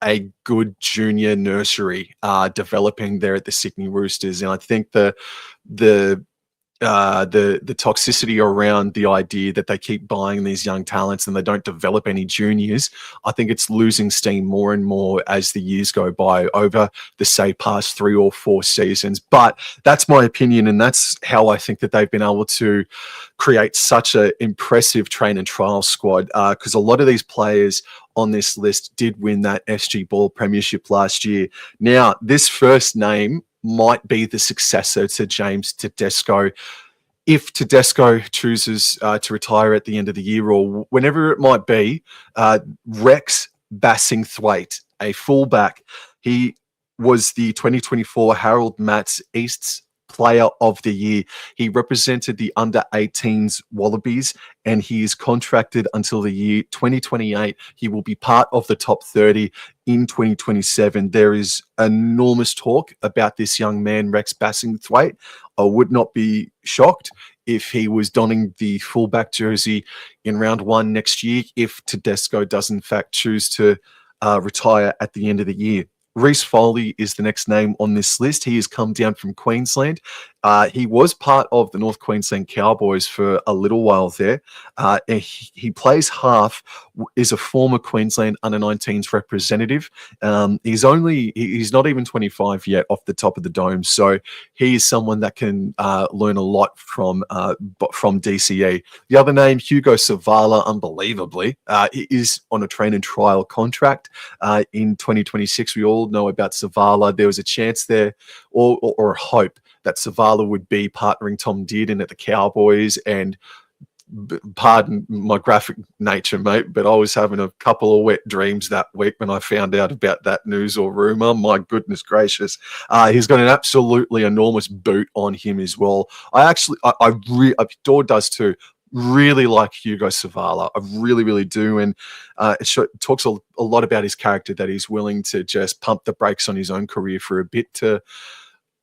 a good junior nursery developing there at the Sydney Roosters. And I think the toxicity around the idea that they keep buying these young talents and they don't develop any juniors, I think it's losing steam more and more as the years go by over the, say, past 3 or 4 seasons. But that's my opinion, and that's how I think that they've been able to create such an impressive train and trial squad, because a lot of these players on this list did win that SG Ball Premiership last year. Now, this first name might be the successor to James Tedesco, if Tedesco chooses to retire at the end of the year, or whenever it might be. Rex Bassingthwaite, a fullback. He was the 2024 Harold Matts East's Player of the Year. He represented the under-18s Wallabies, and he is contracted until the year 2028. He will be part of the top 30 in 2027. There is enormous talk about this young man, Rex Bassingthwaite. I would not be shocked if he was donning the fullback jersey in round 1 next year, if Tedesco does in fact choose to retire at the end of the year. Reece Foley is the next name on this list. He has come down from Queensland. He was part of the North Queensland Cowboys for a little while there. And he plays half, is a former Queensland under-19s representative. He's not even 25 yet off the top of the dome. So he is someone that can learn a lot from DCE. The other name, Hugo Savala, unbelievably, he is on a train and trial contract in 2026. We all know about Savala. There was a chance there, or a hope, that Savala would be partnering Tom Dearden at the Cowboys. And pardon my graphic nature, mate, but I was having a couple of wet dreams that week when I found out about that news or rumor. My goodness gracious. He's got an absolutely enormous boot on him as well. Dor does too. Really like Hugo Savala. I really, really do. And it talks a lot about his character, that he's willing to just pump the brakes on his own career for a bit to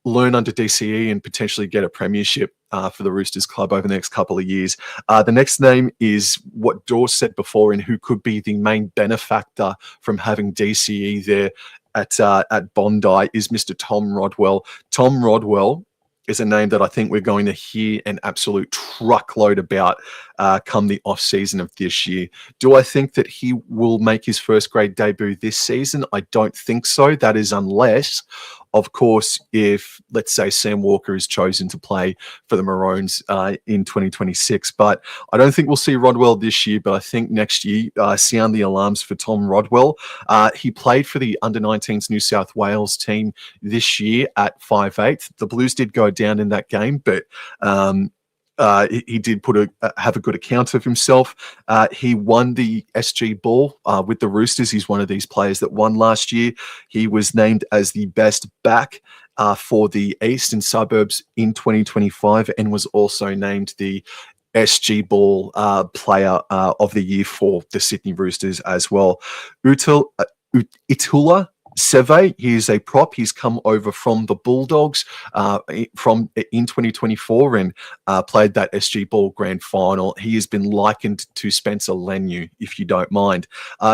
learn under DCE and potentially get a premiership for the Roosters club over the next couple of years. The next name is what Dor said before, and who could be the main benefactor from having DCE there at Bondi, is Mr. Tom Rodwell. Tom Rodwell is a name that I think we're going to hear an absolute truckload about come the off season of this year. Do I think that he will make his first grade debut this season? I don't think so. That is unless, of course, if, let's say, Sam Walker is chosen to play for the Maroons in 2026. But I don't think we'll see Rodwell this year, but I think next year, sound the alarms for Tom Rodwell. He played for the under-19s New South Wales team this year at 5'8". The Blues did go down in that game, but he did have a good account of himself. He won the SG Ball with the Roosters. He's one of these players that won last year. He was named as the best back for the Eastern Suburbs in 2025 and was also named the SG Ball player of the year for the Sydney Roosters as well. Itula Seve, he is a prop. He's come over from the Bulldogs in 2024 and played that SG Ball Grand Final. He has been likened to Spencer Leniu, if you don't mind.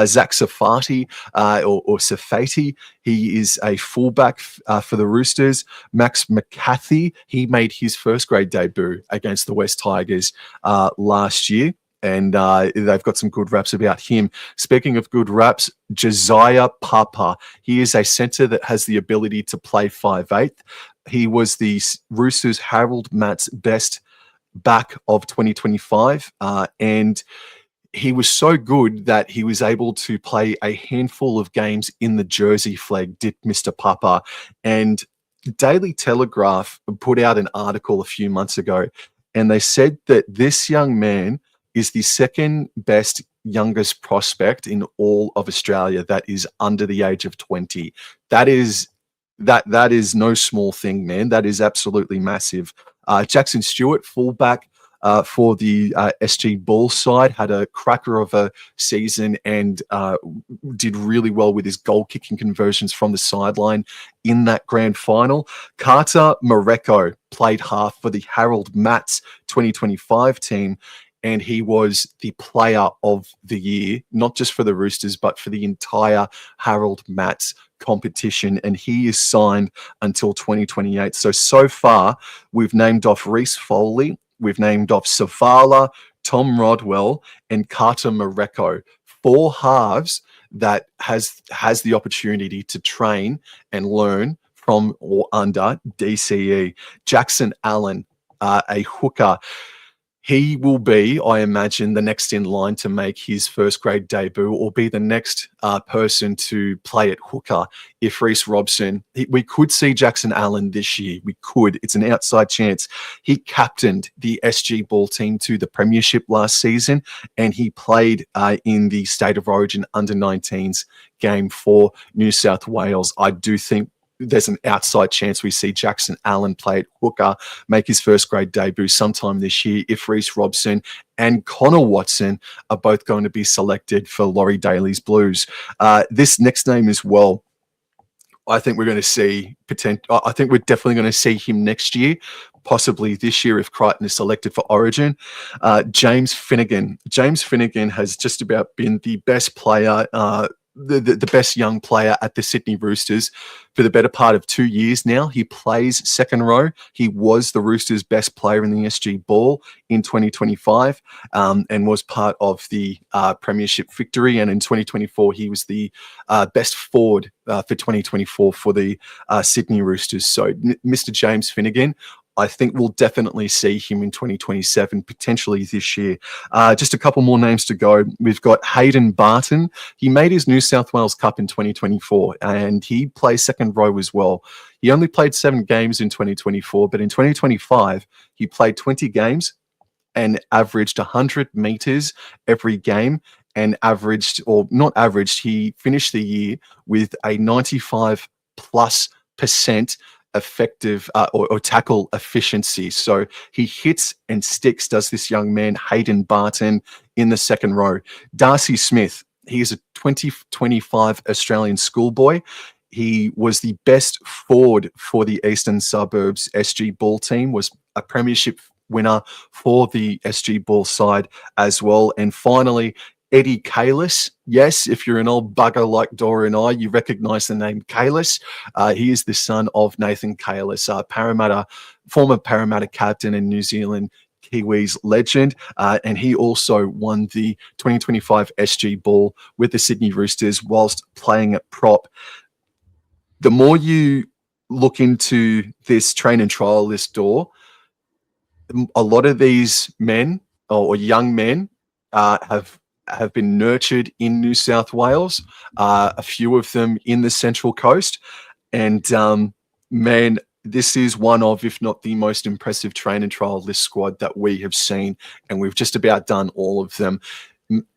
Zach Safati or Safati, he is a fullback for the Roosters. Max McCarthy, he made his first grade debut against the West Tigers last year. And they've got some good raps about him. Speaking of good raps, Josiah Papa. He is a centre that has the ability to play 5'8". He was the Roosters' Harold Matt's best back of 2025. And he was so good that he was able to play a handful of games in the Jersey flag, did Mr. Papa. And Daily Telegraph put out an article a few months ago, and they said that this young man is the second best youngest prospect in all of Australia that is under the age of 20. That is no small thing, man. That is absolutely massive. Jackson Stewart, fullback for the SG Ball side, had a cracker of a season and did really well with his goal kicking conversions from the sideline in that grand final. Carter Mareko played half for the Harold Matts 2025 team, and he was the player of the year, not just for the Roosters, but for the entire Harold Matts competition. And he is signed until 2028. So far, we've named off Reece Foley, we've named off Savala, Tom Rodwell, and Carter Mareko. 4 halves that has the opportunity to train and learn from or under DCE. Jackson Allen, a hooker. He will be, I imagine, the next in line to make his first grade debut, or be the next person to play at hooker if Reece Robson. We could see Jackson Allen this year. We could. It's an outside chance. He captained the SG Ball team to the premiership last season, and he played in the State of Origin under-19s game for New South Wales. I do think there's an outside chance we see Jackson Allen play at hooker, make his first grade debut sometime this year if Reece Robson and Connor Watson are both going to be selected for Laurie Daly's Blues. This next name as well, I think we're going to see I think we're definitely going to see him next year, possibly this year if Crichton is selected for Origin. James Finnegan. James Finnegan has just about been the best player, the best young player at the Sydney Roosters for the better part of 2 years now. He plays second row. He was the Roosters' best player in the SG Ball in 2025 and was part of the premiership victory. And in 2024, he was the best forward for 2024 for the Sydney Roosters. So Mr. James Finnegan, I think we'll definitely see him in 2027, potentially this year. Just a couple more names to go. We've got Hayden Barton. He made his New South Wales Cup in 2024, and he plays second row as well. He only played 7 games in 2024, but in 2025, he played 20 games and averaged 100 meters every game, and he finished the year with a 95+% effective or tackle efficiency. So he hits and sticks, does this young man, Hayden Barton, in the second row. Darcy Smith, he is a 2025 Australian schoolboy. He was the best forward for the Eastern Suburbs SG Ball team, was a premiership winner for the SG Ball side as well. And finally, Eddie Kalis. Yes, if you're an old bugger like Dor and I, you recognize the name Kalis. He is the son of Nathan Kalis, former Parramatta captain and New Zealand Kiwis legend. And he also won the 2025 SG Ball with the Sydney Roosters whilst playing at prop. The more you look into this train and trial list, Dor, a lot of these men or young men have been nurtured in New South Wales. A few of them in the Central Coast, and man, this is one of, if not the most impressive train and trial list squad that we have seen, and we've just about done all of them.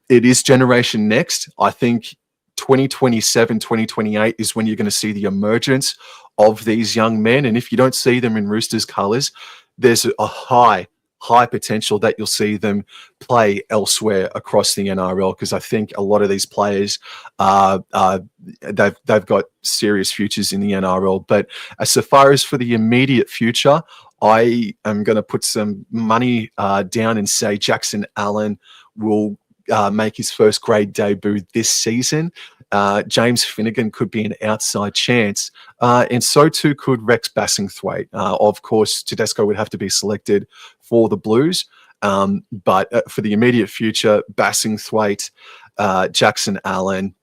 It is Generation Next. I think 2027, 2028 is when you're going to see the emergence of these young men. And if you don't see them in Roosters colours, there's a high potential that you'll see them play elsewhere across the NRL, because I think a lot of these players they've got serious futures in the NRL. But as far as for the immediate future, I am going to put some money down and say Jackson Allen will make his first grade debut this season. James Finnegan could be an outside chance, and so too could Rex Bassingthwaite. Of course, Tedesco would have to be selected for the Blues, but for the immediate future, Bassingthwaite, Jackson Allen,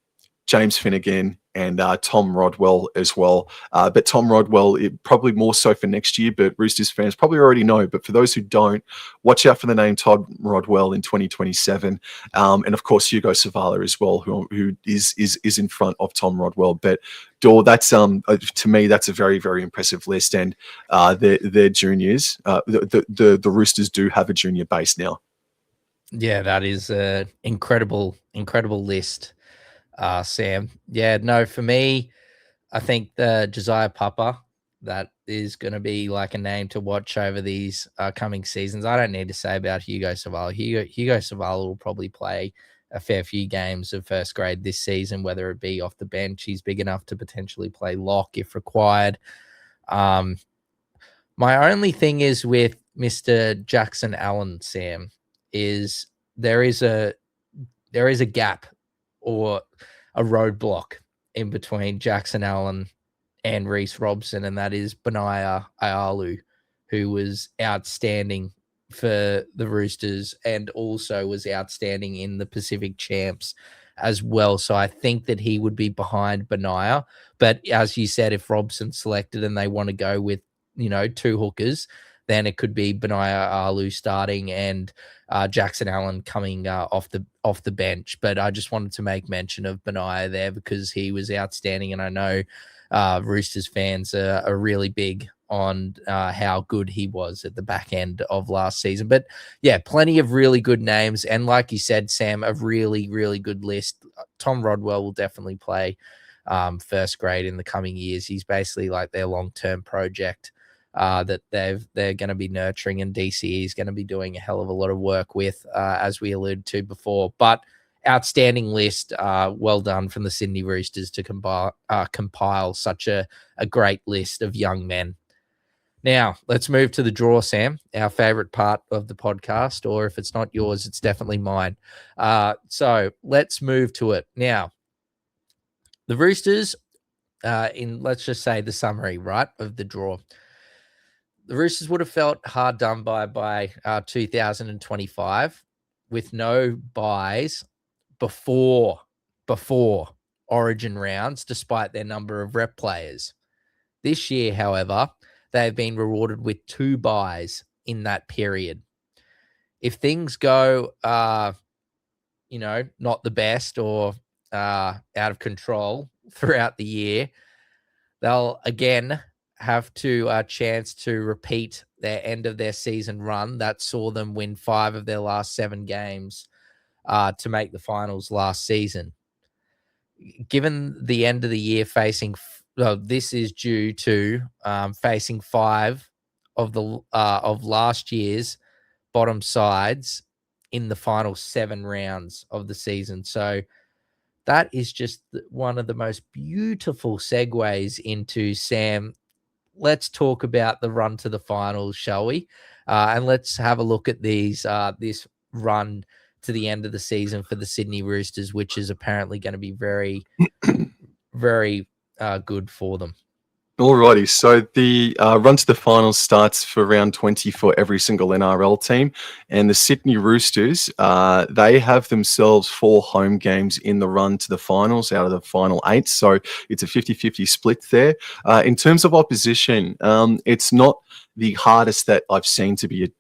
James Finnegan, and Tom Rodwell as well. But Tom Rodwell, probably more so for next year, but Roosters fans probably already know. But for those who don't, watch out for the name Todd Rodwell in 2027. And of course, Hugo Savala as well, who is in front of Tom Rodwell. But Dor, that's to me, that's a very, very impressive list. And their juniors, the Roosters do have a junior base now. Yeah, that is an incredible list, Sam. Yeah, no, for me, I think the Josiah Papa, that is going to be like a name to watch over these coming seasons. I don't need to say about Hugo Savala. Hugo Savala will probably play a fair few games of first grade this season, whether it be off the bench. He's big enough to potentially play lock if required. My only thing is with Mr. Jackson Allen, Sam, is there is a gap or a roadblock in between Jackson Allen and Reece Robson, and that is Benaiah Ayalu, who was outstanding for the Roosters and also was outstanding in the Pacific Champs as well. So I think that he would be behind Benaiah. But as you said, if Robson's selected and they want to go with, two hookers, then it could be Benaiah Ayalu starting and Jackson Allen coming off the bench. But I just wanted to make mention of Benaiah there because he was outstanding, and I know Roosters fans are really big on how good he was at the back end of last season. But yeah, plenty of really good names, and like you said, Sam, a really, really good list. Tom Rodwell will definitely play first grade in the coming years. He's basically like their long-term project that they're going to be nurturing, and DCE is going to be doing a hell of a lot of work with, as we alluded to before. But outstanding list. Well done from the Sydney Roosters to compile such a great list of young men. Now, let's move to the draw, Sam, our favorite part of the podcast, or if it's not yours, it's definitely mine. So let's move to it. Now, the Roosters, let's just say the summary, right, of the draw. The Roosters would have felt hard done by 2025 with no buys before Origin rounds, despite their number of rep players. This year, however, they have been rewarded with 2 buys in that period. If things go, not the best or out of control throughout the year, they'll again have to chance to repeat their end of their season run that saw them win 5 of their last 7 games to make the finals last season. Given the end of the year this is due to facing 5 of last year's bottom sides in the final 7 rounds of the season. So that is just one of the most beautiful segues into, Sam, let's talk about the run to the finals, shall we? And let's have a look at this run to the end of the season for the Sydney Roosters, which is apparently going to be very, very good for them. Alrighty, so the run to the finals starts for round 20 for every single NRL team, and the Sydney Roosters, they have themselves 4 home games in the run to the finals out of the final 8, so it's a 50-50 split there. In terms of opposition, it's not the hardest that I've seen, to be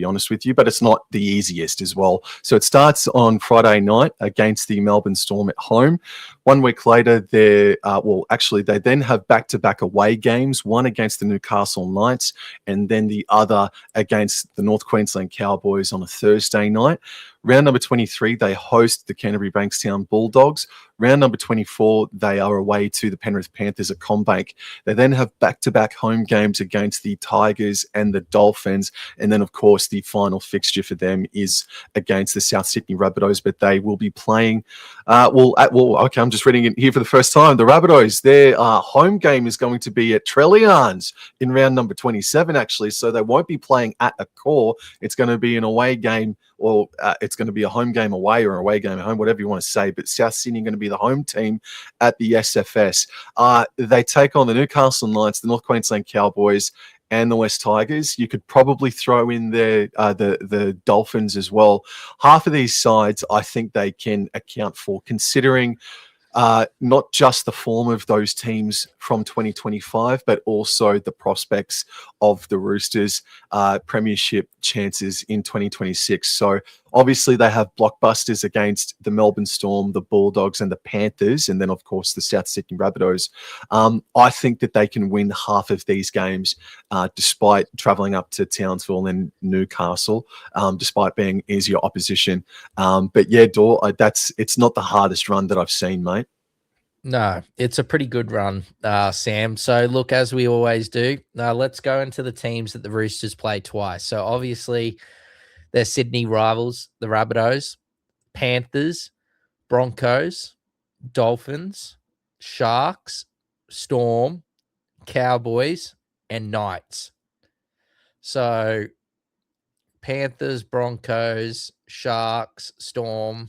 honest with you, but it's not the easiest as well. So it starts on Friday night against the Melbourne Storm at home. 1 week later, they then have back-to-back away games, one against the Newcastle Knights and then the other against the North Queensland Cowboys on a Thursday night. Round number 23, they host the Canterbury Bankstown Bulldogs. Round number 24, they are away to the Penrith Panthers at CommBank. They then have back-to-back home games against the Tigers and the Dolphins. And then, of course, the final fixture for them is against the South Sydney Rabbitohs, but they will be playing, I'm just reading it here for the first time. The Rabbitohs, their home game is going to be at Trellians in round number 27, actually. So they won't be playing at a core. It's going to be an away game, or it's going to be a home game away or away game at home, whatever you want to say. But South Sydney are going to be the home team at the SFS. They take on the Newcastle Knights, the North Queensland Cowboys, and the West Tigers. You could probably throw in the Dolphins as well. Half of these sides, I think they can account for, considering not just the form of those teams from 2025, but also the prospects of the Roosters' premiership chances in 2026. So obviously they have blockbusters against the Melbourne Storm, the Bulldogs and the Panthers, and then of course the South Sydney Rabbitohs. I think that they can win half of these games despite travelling up to Townsville and Newcastle, despite being easier opposition. But yeah, Dor, it's not the hardest run that I've seen, mate. No, it's a pretty good run, Sam. So look, as we always do, let's go into the teams that the Roosters play twice. So obviously they're Sydney rivals, the Rabbitohs, Panthers, Broncos, Dolphins, Sharks, Storm, Cowboys, and Knights. So Panthers, Broncos, Sharks, Storm,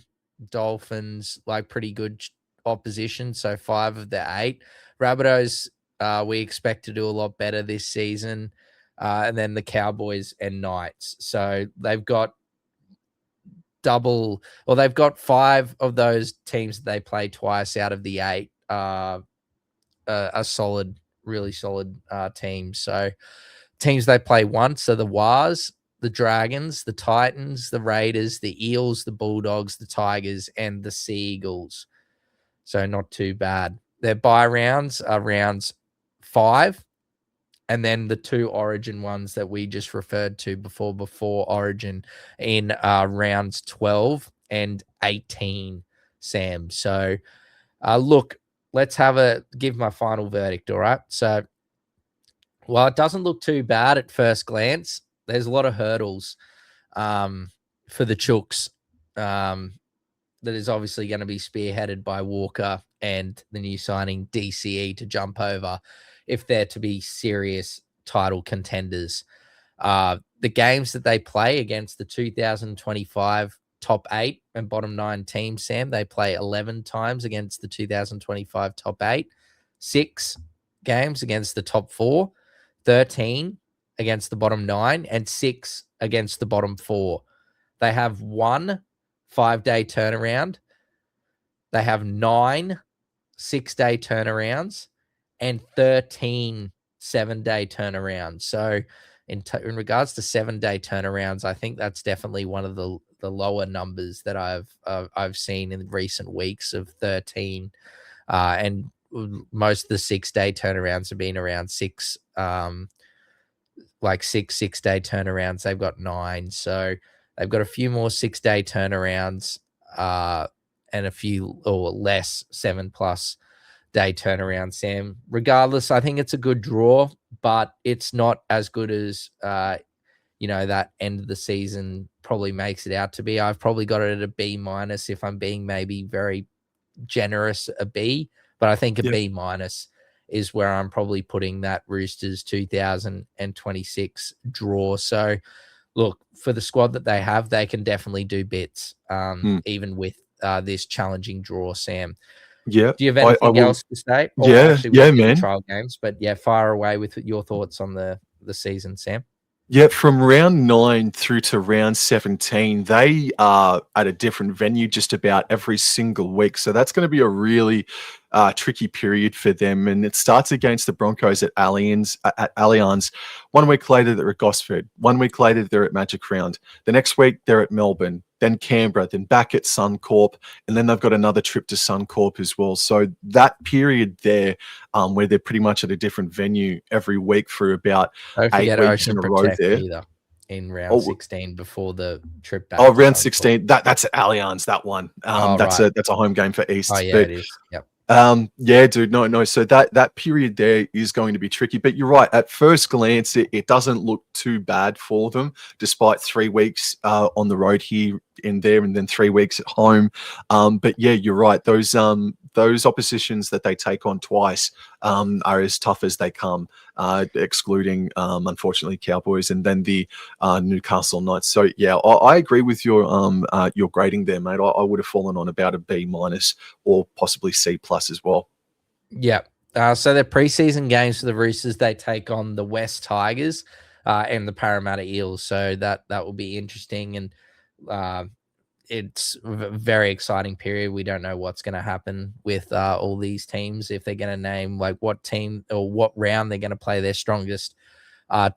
Dolphins, like pretty good opposition. So 5 of the 8. Rabbitohs, we expect to do a lot better this season. And then the Cowboys and Knights. So they've got they've got 5 of those teams that they play twice out of the 8 are solid, really solid teams. So teams they play once are the Wars, the Dragons, the Titans, the Raiders, the Eels, the Bulldogs, the Tigers, and the Seagulls. So not too bad. Their bye rounds are rounds 5, and then the 2 Origin ones that we just referred to before Origin in rounds 12 and 18, Sam. So look, let's give my final verdict, all right? So while it doesn't look too bad at first glance, there's a lot of hurdles for the Chooks that is obviously going to be spearheaded by Walker and the new signing DCE to jump over if they're to be serious title contenders. The games that they play against the 2025 top 8 and bottom 9 teams, Sam, they play 11 times against the 2025 top 8, 6 games against the top 4, 13 against the bottom 9, and 6 against the bottom 4. They have 1 5-day turnaround. They have 9 6-day turnarounds and 13 7-day turnarounds. So in regards to 7-day turnarounds, I think that's definitely one of the lower numbers that I've seen in recent weeks of 13. And most of the 6-day turnarounds have been around 6, like 6-day turnarounds. They've got 9. So they've got a few more 6-day turnarounds and a few or less 7+ day turnaround, Sam. Regardless, I think it's a good draw, but it's not as good as, that end of the season probably makes it out to be. I've probably got it at a B- if I'm being maybe very generous a B, but I think a Yeah. B minus is where I'm probably putting that Roosters 2026 draw. So look, for the squad that they have, they can definitely do bits, even with this challenging draw, Sam. Yeah. Do you have I anything will. else to say? Or Yeah. actually, we've Yeah, got the man. trial games, but yeah, fire away with your thoughts on the season, Sam. Yeah, from round 9 through to round 17, they are at a different venue just about every single week. So that's going to be a really tricky period for them. And it starts against the Broncos at Allianz. 1 week later, they're at Gosford. 1 week later, they're at Magic Round. The next week, they're at Melbourne, then Canberra, then back at Suncorp. And then they've got another trip to Suncorp as well. So that period there, where they're pretty much at a different venue every week for about Don't 8 forget weeks Ocean in a row Protect there. either in round Oh, 16 before the trip back oh, to round Suncorp. 16. That's at Allianz, that one. Oh, That's right. a home game for Oh, East. yeah, But it is. Yep. yeah, dude, no. So that period there is going to be tricky. But you're right. At first glance, it doesn't look too bad for them, despite 3 weeks on the road here and there, and then 3 weeks at home. But yeah, you're right. Those oppositions that they take on twice are as tough as they come, excluding unfortunately Cowboys and then the Newcastle Knights. So yeah, I agree with your grading there, mate. I would have fallen on about a B minus or possibly C plus as well. Yeah. So their preseason games for the Roosters, they take on the West Tigers and the Parramatta Eels. So that will be interesting, and it's a very exciting period. We don't know what's going to happen with all these teams, if they're going to name like what team or what round they're going to play their strongest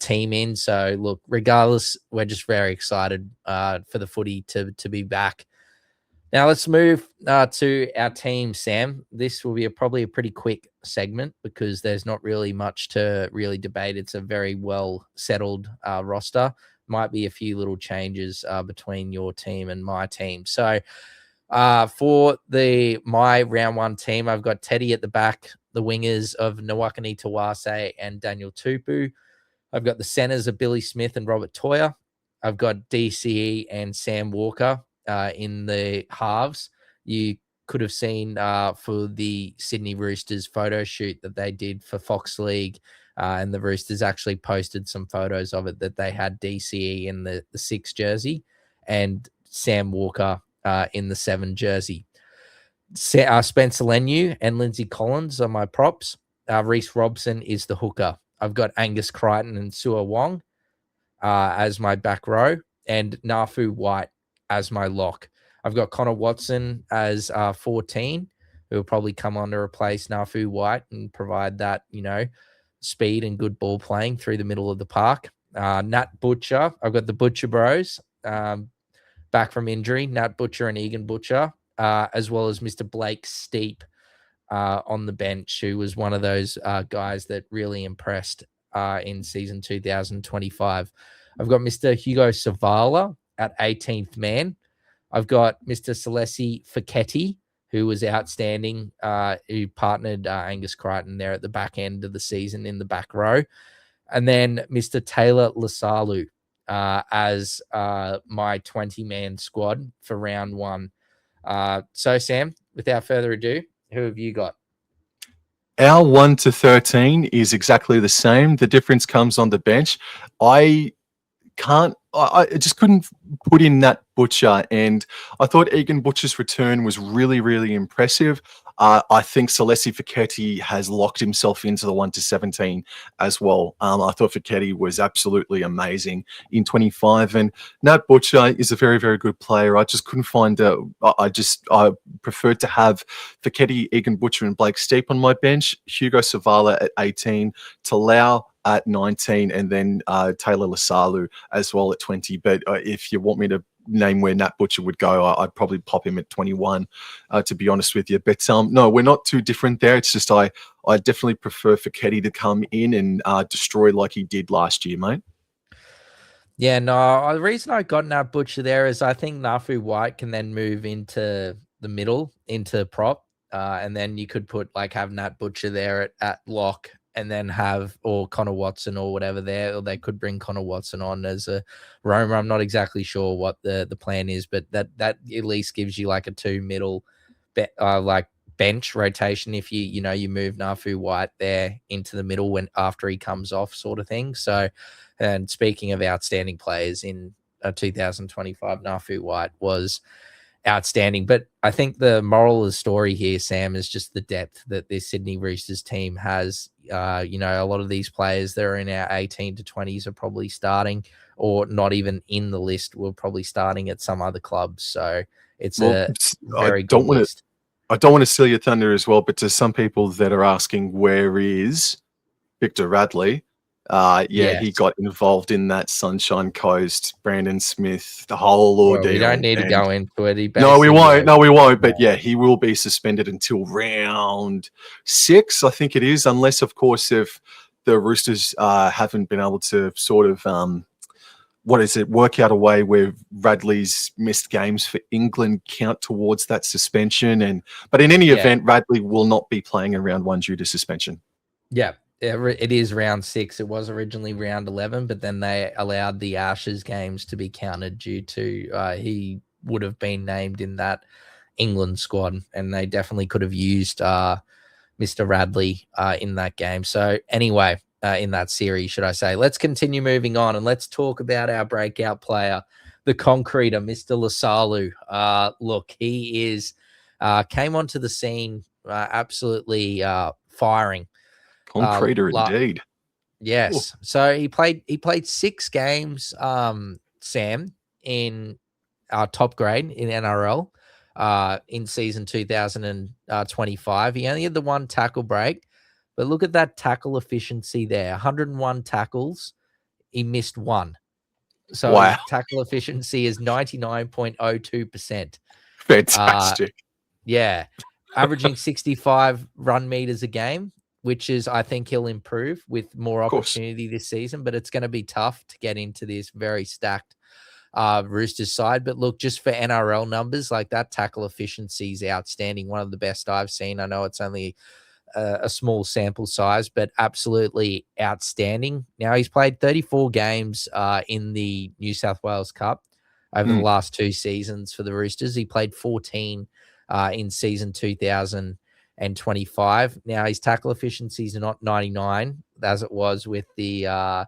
team in. So look, regardless, we're just very excited for the footy to be back. Now let's move to our team, Sam. This will be probably a pretty quick segment because there's not really much to really debate. It's a very well settled roster. Might be a few little changes between your team and my team. So for my round 1 team, I've got Teddy at the back, the wingers of Nawakani Tawase and Daniel Tupu. I've got the centers of Billy Smith and Robert Toyer. I've got DCE and Sam Walker in the halves. You could have seen for the Sydney Roosters photo shoot that they did for Fox League, and the Roosters actually posted some photos of it that they had DCE in the 6 jersey and Sam Walker in the 7 jersey. Spencer Leniu and Lindsay Collins are my props. Reece Robson is the hooker. I've got Angus Crichton and Sua Wong as my back row, and Nafu White as my lock. I've got Connor Watson as 14, who will probably come on to replace Nafu White and provide that, speed and good ball playing through the middle of the park. Nat Butcher, I've got the Butcher Bros back from injury, Nat Butcher and Egan Butcher, as well as Mr. Blake Steep on the bench, who was one of those guys that really impressed in season 2025. I've got Mr. Hugo Savala at 18th man. I've got Mr. Celesi Fiketti, who was outstanding, who partnered Angus Crichton there at the back end of the season in the back row. And then Mr. Taylor Lasalu as my 20-man squad for round 1. So, Sam, without further ado, who have you got? Our 1 to 13 is exactly the same. The difference comes on the bench. I just couldn't put in that Butcher, and I thought Egan Butcher's return was really, really impressive. I think Celesi Fiketti has locked himself into the 1 to 17 as well. I thought Fiketti was absolutely amazing in 25, and Nat Butcher is a very, very good player. I just couldn't find I preferred to have Fiketti, Egan Butcher, and Blake Steep on my bench. Hugo Savala at 18, Talau at 19, and then Taylor Lasalu as well at 20. But if you want me to name where Nat Butcher would go, I'd probably pop him at 21, to be honest with you. But no, we're not too different there. It's just I definitely prefer Fiketti to come in and destroy like he did last year, mate. Yeah, no, the reason I got Nat Butcher there is I think Nafu White can then move into the middle, into prop, and then you could have Nat Butcher there at lock, and then or Connor Watson or whatever there, or they could bring Connor Watson on as a roamer. I'm not exactly sure what the plan is, but that at least gives you like a 2 middle like bench rotation if you move Nafu White there into the middle when after he comes off, sort of thing. So, and speaking of outstanding players in 2025, Nafu White was outstanding. But I think the moral of the story here, Sam, is just the depth that this Sydney Roosters team has. A lot of these players that are in our 18 to 20s are probably starting, or not even in the list, will probably starting at some other clubs. So it's a very good list. I don't want to steal your thunder as well, but to some people that are asking, where is Victor Radley? Yes. He got involved in that Sunshine Coast, Brandon Smith, the whole ordeal. Well, we don't need to go into it. No, we won't. But yeah, he will be suspended until round 6, I think it is, unless, of course, if the Roosters haven't been able to sort of work out a way where Radley's missed games for England count towards that suspension. But in any event, Radley will not be playing in round 1 due to suspension. Yeah, it is round 6. It was originally round 11, but then they allowed the Ashes games to be counted due to he would have been named in that England squad, and they definitely could have used Mr. Radley in that game. So anyway, in that series, should I say. Let's continue moving on, and let's talk about our breakout player, the concreter, Mr. Lasalu. Look, he is came onto the scene absolutely firing. Concreter indeed. Yes. Ooh. So he played 6 games, Sam, in top grade in NRL in season 2025. He only had the 1 tackle break. But look at that tackle efficiency there. 101 tackles. He missed 1. So wow. His tackle efficiency is 99.02%. Fantastic. Averaging 65 run meters a game, which is, I think he'll improve with more opportunity this season. But it's going to be tough to get into this very stacked Roosters side. But look, just for NRL numbers, like that tackle efficiency is outstanding. One of the best I've seen. I know it's only a small sample size, but absolutely outstanding. Now he's played 34 games in the New South Wales Cup over the last 2 seasons for the Roosters. He played 14 in season 2025. Now his tackle efficiency is not 99 as it was with the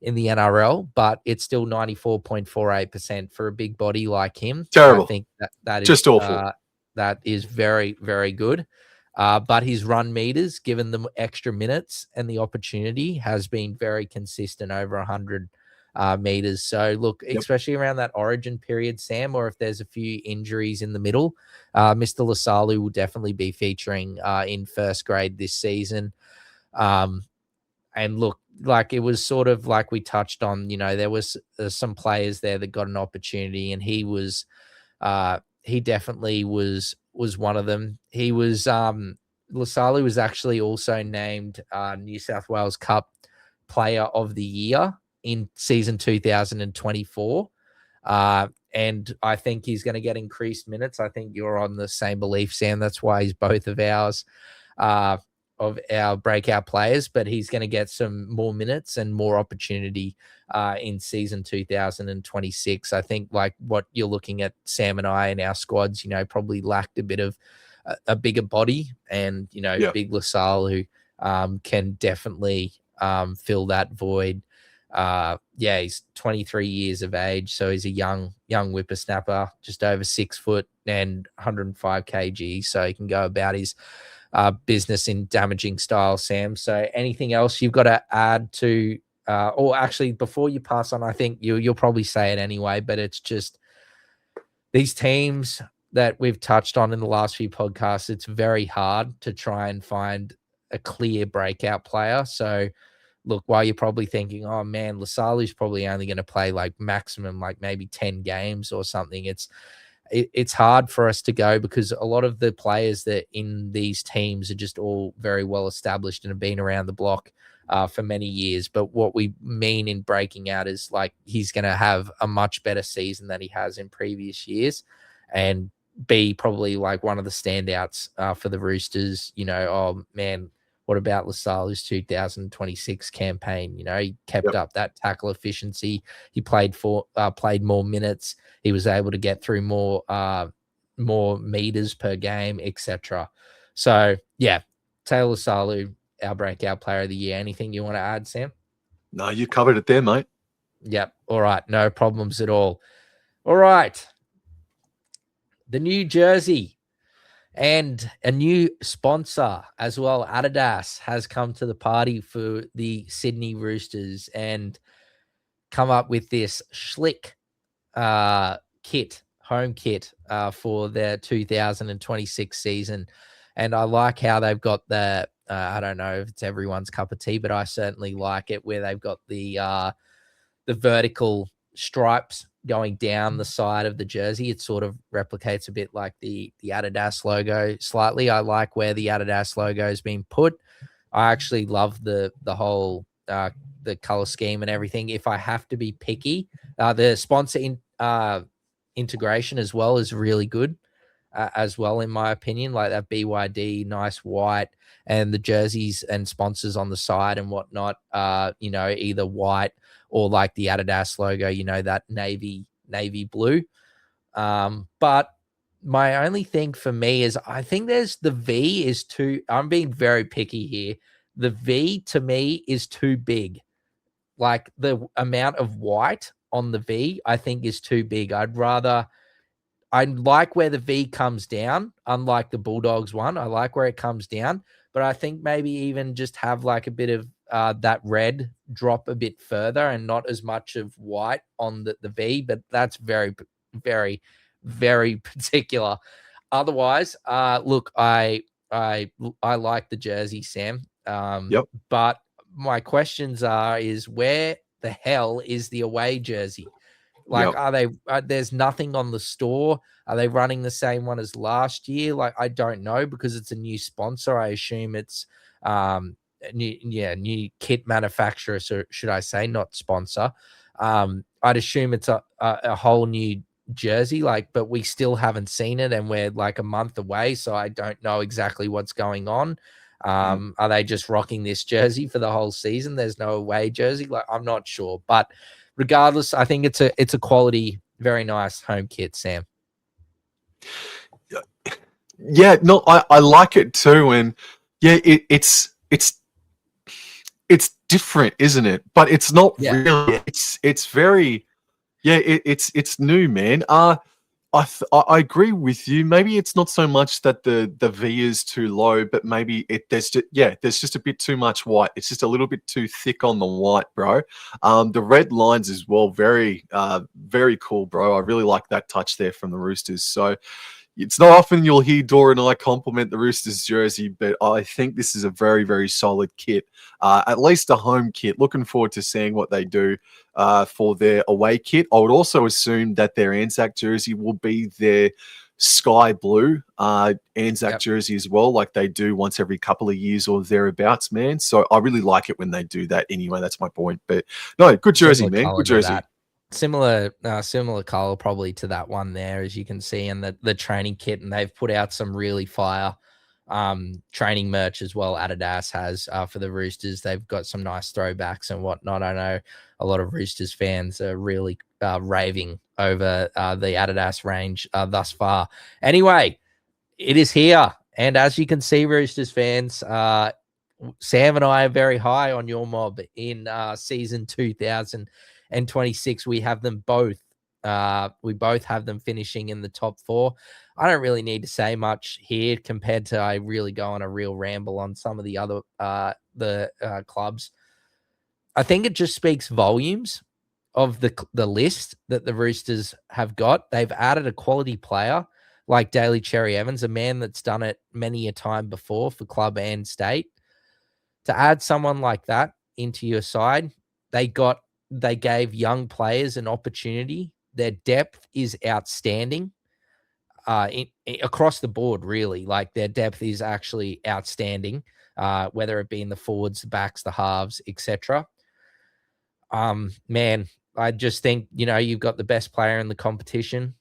in the NRL, but it's still 94.48% for a big body like him. Terrible. I think that is just awful. That is very, very good. But his run meters, given the extra minutes and the opportunity, has been very consistent over 100 meters. So look, especially around that origin period, Sam, or if there's a few injuries in the middle, Mr. Lasalu will definitely be featuring in first grade this season. And look, like it was sort of like we touched on, there was some players there that got an opportunity, and he definitely was one of them. He was Lasalu was actually also named New South Wales Cup Player of the Year in season 2024. And I think he's going to get increased minutes. I think you're on the same belief, Sam. That's why he's both of ours, of our breakout players, but he's going to get some more minutes and more opportunity in season 2026. I think like what you're looking at, Sam and I and our squads, probably lacked a bit of a bigger body, and, Big Lasalle, who can definitely fill that void. He's 23 years of age, so he's a young whippersnapper, just over 6 foot and 105 kg, so he can go about his business in damaging style, Sam. So anything else you've got to add to, or actually before you pass on, I think you'll probably say it anyway, but it's just these teams that we've touched on in the last few podcasts, it's very hard to try and find a clear breakout player. So look, while you're probably thinking, oh man, Lasalu's probably only going to play like maximum, like maybe 10 games or something. It's hard for us to go because a lot of the players that in these teams are just all very well established and have been around the block for many years. But what we mean in breaking out is like he's going to have a much better season than he has in previous years and be probably like one of the standouts for the Roosters. Oh man, what about Lasalu's 2026 campaign? He kept up that tackle efficiency. He played more minutes. He was able to get through more more meters per game, etc. So yeah, Taylor Salu, our breakout player of the year. Anything you want to add, Sam? No, you covered it there, mate. Yep. All right. No problems at all. All right. The new jersey and a new sponsor as well. Adidas has come to the party for the Sydney Roosters and come up with this Schlick kit, home kit for their 2026 season. And I like how they've got I don't know if it's everyone's cup of tea, but I certainly like it where they've got the vertical stripes going down the side of the jersey. It sort of replicates a bit like the Adidas logo slightly. I like where the Adidas logo has been put. I actually love the whole the color scheme and everything. If I have to be picky, the sponsor integration as well is really good as well, in my opinion. Like that BYD, nice white, and the jerseys and sponsors on the side and whatnot, either white or like the Adidas logo, that navy blue. But my only thing for me is I think there's the V is too, I'm being very picky here. The V to me is too big. Like the amount of white on the V, I think is too big. I like where the V comes down, unlike the Bulldogs one. I like where it comes down, but I think maybe even just have like a bit of that red drop a bit further and not as much of white on the V, but that's very, very, very particular. Otherwise, look, I like the jersey, Sam. Yep. But my questions is where the hell is the away jersey? Like, Yep. are they? There's nothing on the store. Are they running the same one as last year? Like, I don't know because it's a new sponsor. I assume it's new kit manufacturer. So should I say not sponsor? I'd assume it's a whole new jersey. Like, but we still haven't seen it, and we're like a month away, so I don't know exactly what's going on. Are they just rocking this jersey for the whole season? There's no away jersey. Like, I'm not sure, but regardless, I think it's a quality, very nice home kit, Sam. Yeah, no, I like it too, and yeah, it's different, isn't it? But it's not Yeah. really. It's very it's new, man. I agree with you. Maybe it's not so much that the V is too low, but maybe there's just a bit too much white. It's just a little bit too thick on the white, bro. The red lines as well, very cool, bro. I really like that touch there from the Roosters. So it's not often you'll hear Dor and I compliment the Roosters jersey, but I think this is a very, very solid kit. At least a home kit. Looking forward to seeing what they do for their away kit. I would also assume that their Anzac jersey will be their sky blue Anzac jersey as well, like they do once every couple of years or thereabouts, man. So I really like it when they do that anyway. That's my point. But no, good jersey, man. Good jersey. Similar color probably to that one there, as you can see, and the training kit, and they've put out some really fire training merch as well. Adidas has for the Roosters. They've got some nice throwbacks and whatnot. I know a lot of Roosters fans are really raving over the Adidas range thus far. Anyway, it is here, and as you can see, Roosters fans, Sam and I are very high on your mob in season 2026. We have them both. We both have them finishing in the top 4. I don't really need to say much here compared to I really go on a real ramble on some of the other clubs. I think it just speaks volumes of the list that the Roosters have got. They've added a quality player like Daly Cherry Evans, a man that's done it many a time before for club and state. To add someone like that into your side, they gave young players an opportunity. Their depth is outstanding across the board, really. Like their depth is actually outstanding, whether it be in the forwards, the backs, the halves, etc. Man, I just think, you've got the best player in the competition.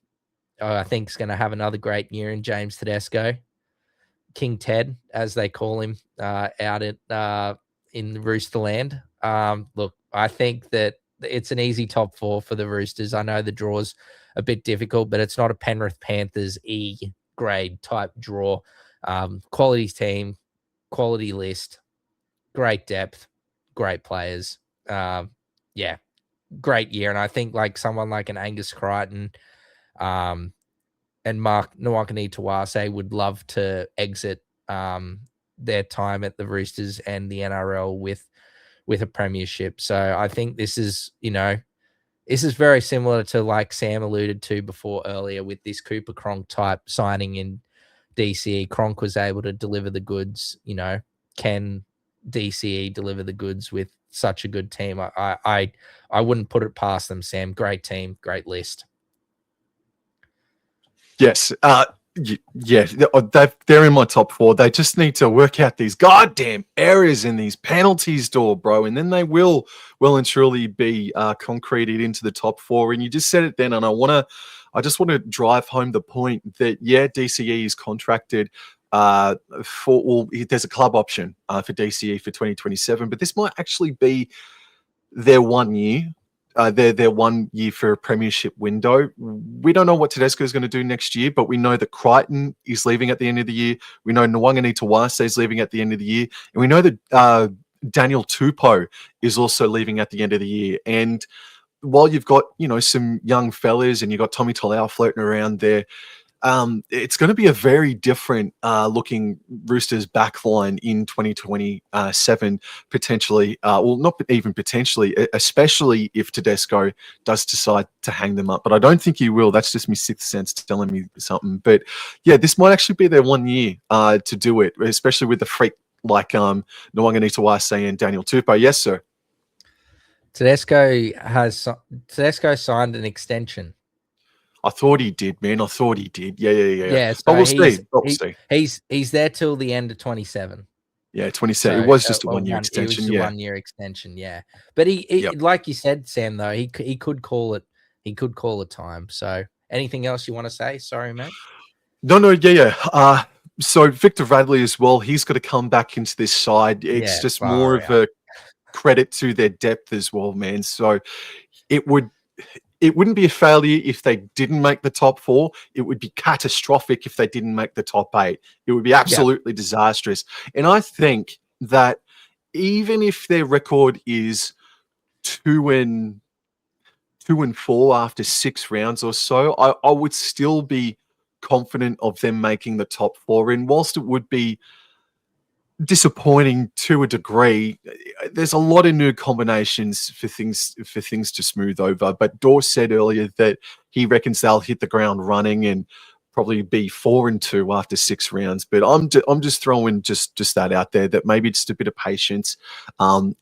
I think is going to have another great year in James Tedesco. King Ted, as they call him, out at in Roosterland. Look, I think that it's an easy top 4 for the Roosters. I know the draw's a bit difficult, but it's not a Penrith Panthers E grade type draw. Quality team, quality list, great depth, great players. Yeah, great year. And I think like someone like an Angus Crichton and Mark Nwakani-Tawase would love to exit their time at the Roosters and the NRL with a premiership. So I think this is, this is very similar to like Sam alluded to before earlier with this Cooper Cronk type signing in DCE. Cronk was able to deliver the goods. Can DCE deliver the goods with such a good team? I wouldn't put it past them, Sam. Great team, great list. Yes. Yeah, they're in my top 4. They just need to work out these goddamn errors in these penalties, Dor, bro, and then they will well and truly be concreted into the top 4. And you just said it then, and I just want to drive home the point that DCE is contracted there's a club option for DCE for 2027, but this might actually be their 1 year. Their 1 year for a premiership window. We don't know what Tedesco is going to do next year, but we know that Crichton is leaving at the end of the year. We know Nwangani-Tawase is leaving at the end of the year. And we know that Daniel Tupou is also leaving at the end of the year. And while you've got, some young fellas and you've got Tommy Talau floating around there, it's going to be a very different looking Roosters backline in 2027, potentially. Well, not even potentially, especially if Tedesco does decide to hang them up. But I don't think he will. That's just my sixth sense telling me something. But yeah, this might actually be their 1 year to do it, especially with the freak like Nwangani-Tawase and Daniel Tupou. Yes, sir. Tedesco signed an extension. I thought he did, man. I thought he did. Yeah. Yeah, so but we'll see. He's there till the end of 27. Yeah, 27. So, it was just a 1 year extension. It was a 1 year extension. Yeah, but he like you said, Sam. Though he could call it. He could call a time. So, anything else you want to say? Sorry, mate. No. Yeah. So Victor Radley as well. He's got to come back into this side. It's just more of a credit to their depth as well, man. So it wouldn't be a failure if they didn't make the top 4. It would be catastrophic if they didn't make the top 8. It would be absolutely disastrous. And I think that even if their record is 2-4 after 6 rounds or so, I would still be confident of them making the top 4. And whilst it would be disappointing to a degree, there's a lot of new combinations for things to smooth over. But Dor said earlier that he reckons they'll hit the ground running and probably be 4-2 after 6 rounds. But I'm just throwing just that out there, that maybe just a bit of patience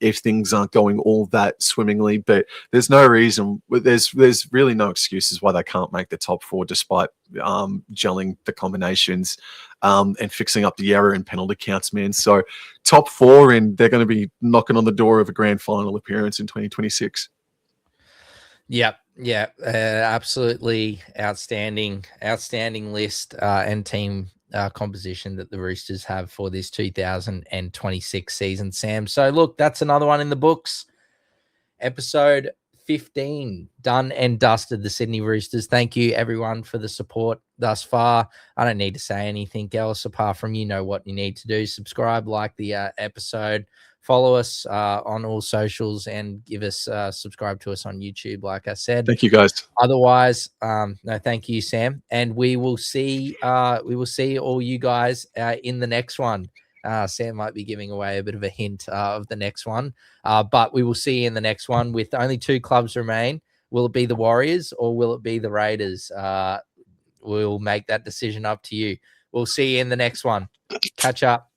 if things aren't going all that swimmingly. But there's no reason, there's really no excuses why they can't make the top 4 despite gelling the combinations and fixing up the error in penalty counts, man. So top 4, and they're going to be knocking on the door of a grand final appearance in 2026. Yep. Yeah, absolutely outstanding list and team composition that the Roosters have for this 2026 season, Sam. So look, that's another one in the books. Episode 15 done and dusted. The Sydney Roosters. Thank you everyone for the support thus far. I don't need to say anything else apart from what you need to do. Subscribe, like the episode. Follow us on all socials and give us subscribe to us on YouTube. Like I said, thank you guys. Otherwise, no, thank you, Sam. And we will see all you guys in the next one. Sam might be giving away a bit of a hint of the next one, but we will see you in the next one. With only 2 clubs remain, will it be the Warriors or will it be the Raiders? We'll make that decision up to you. We'll see you in the next one. Catch up.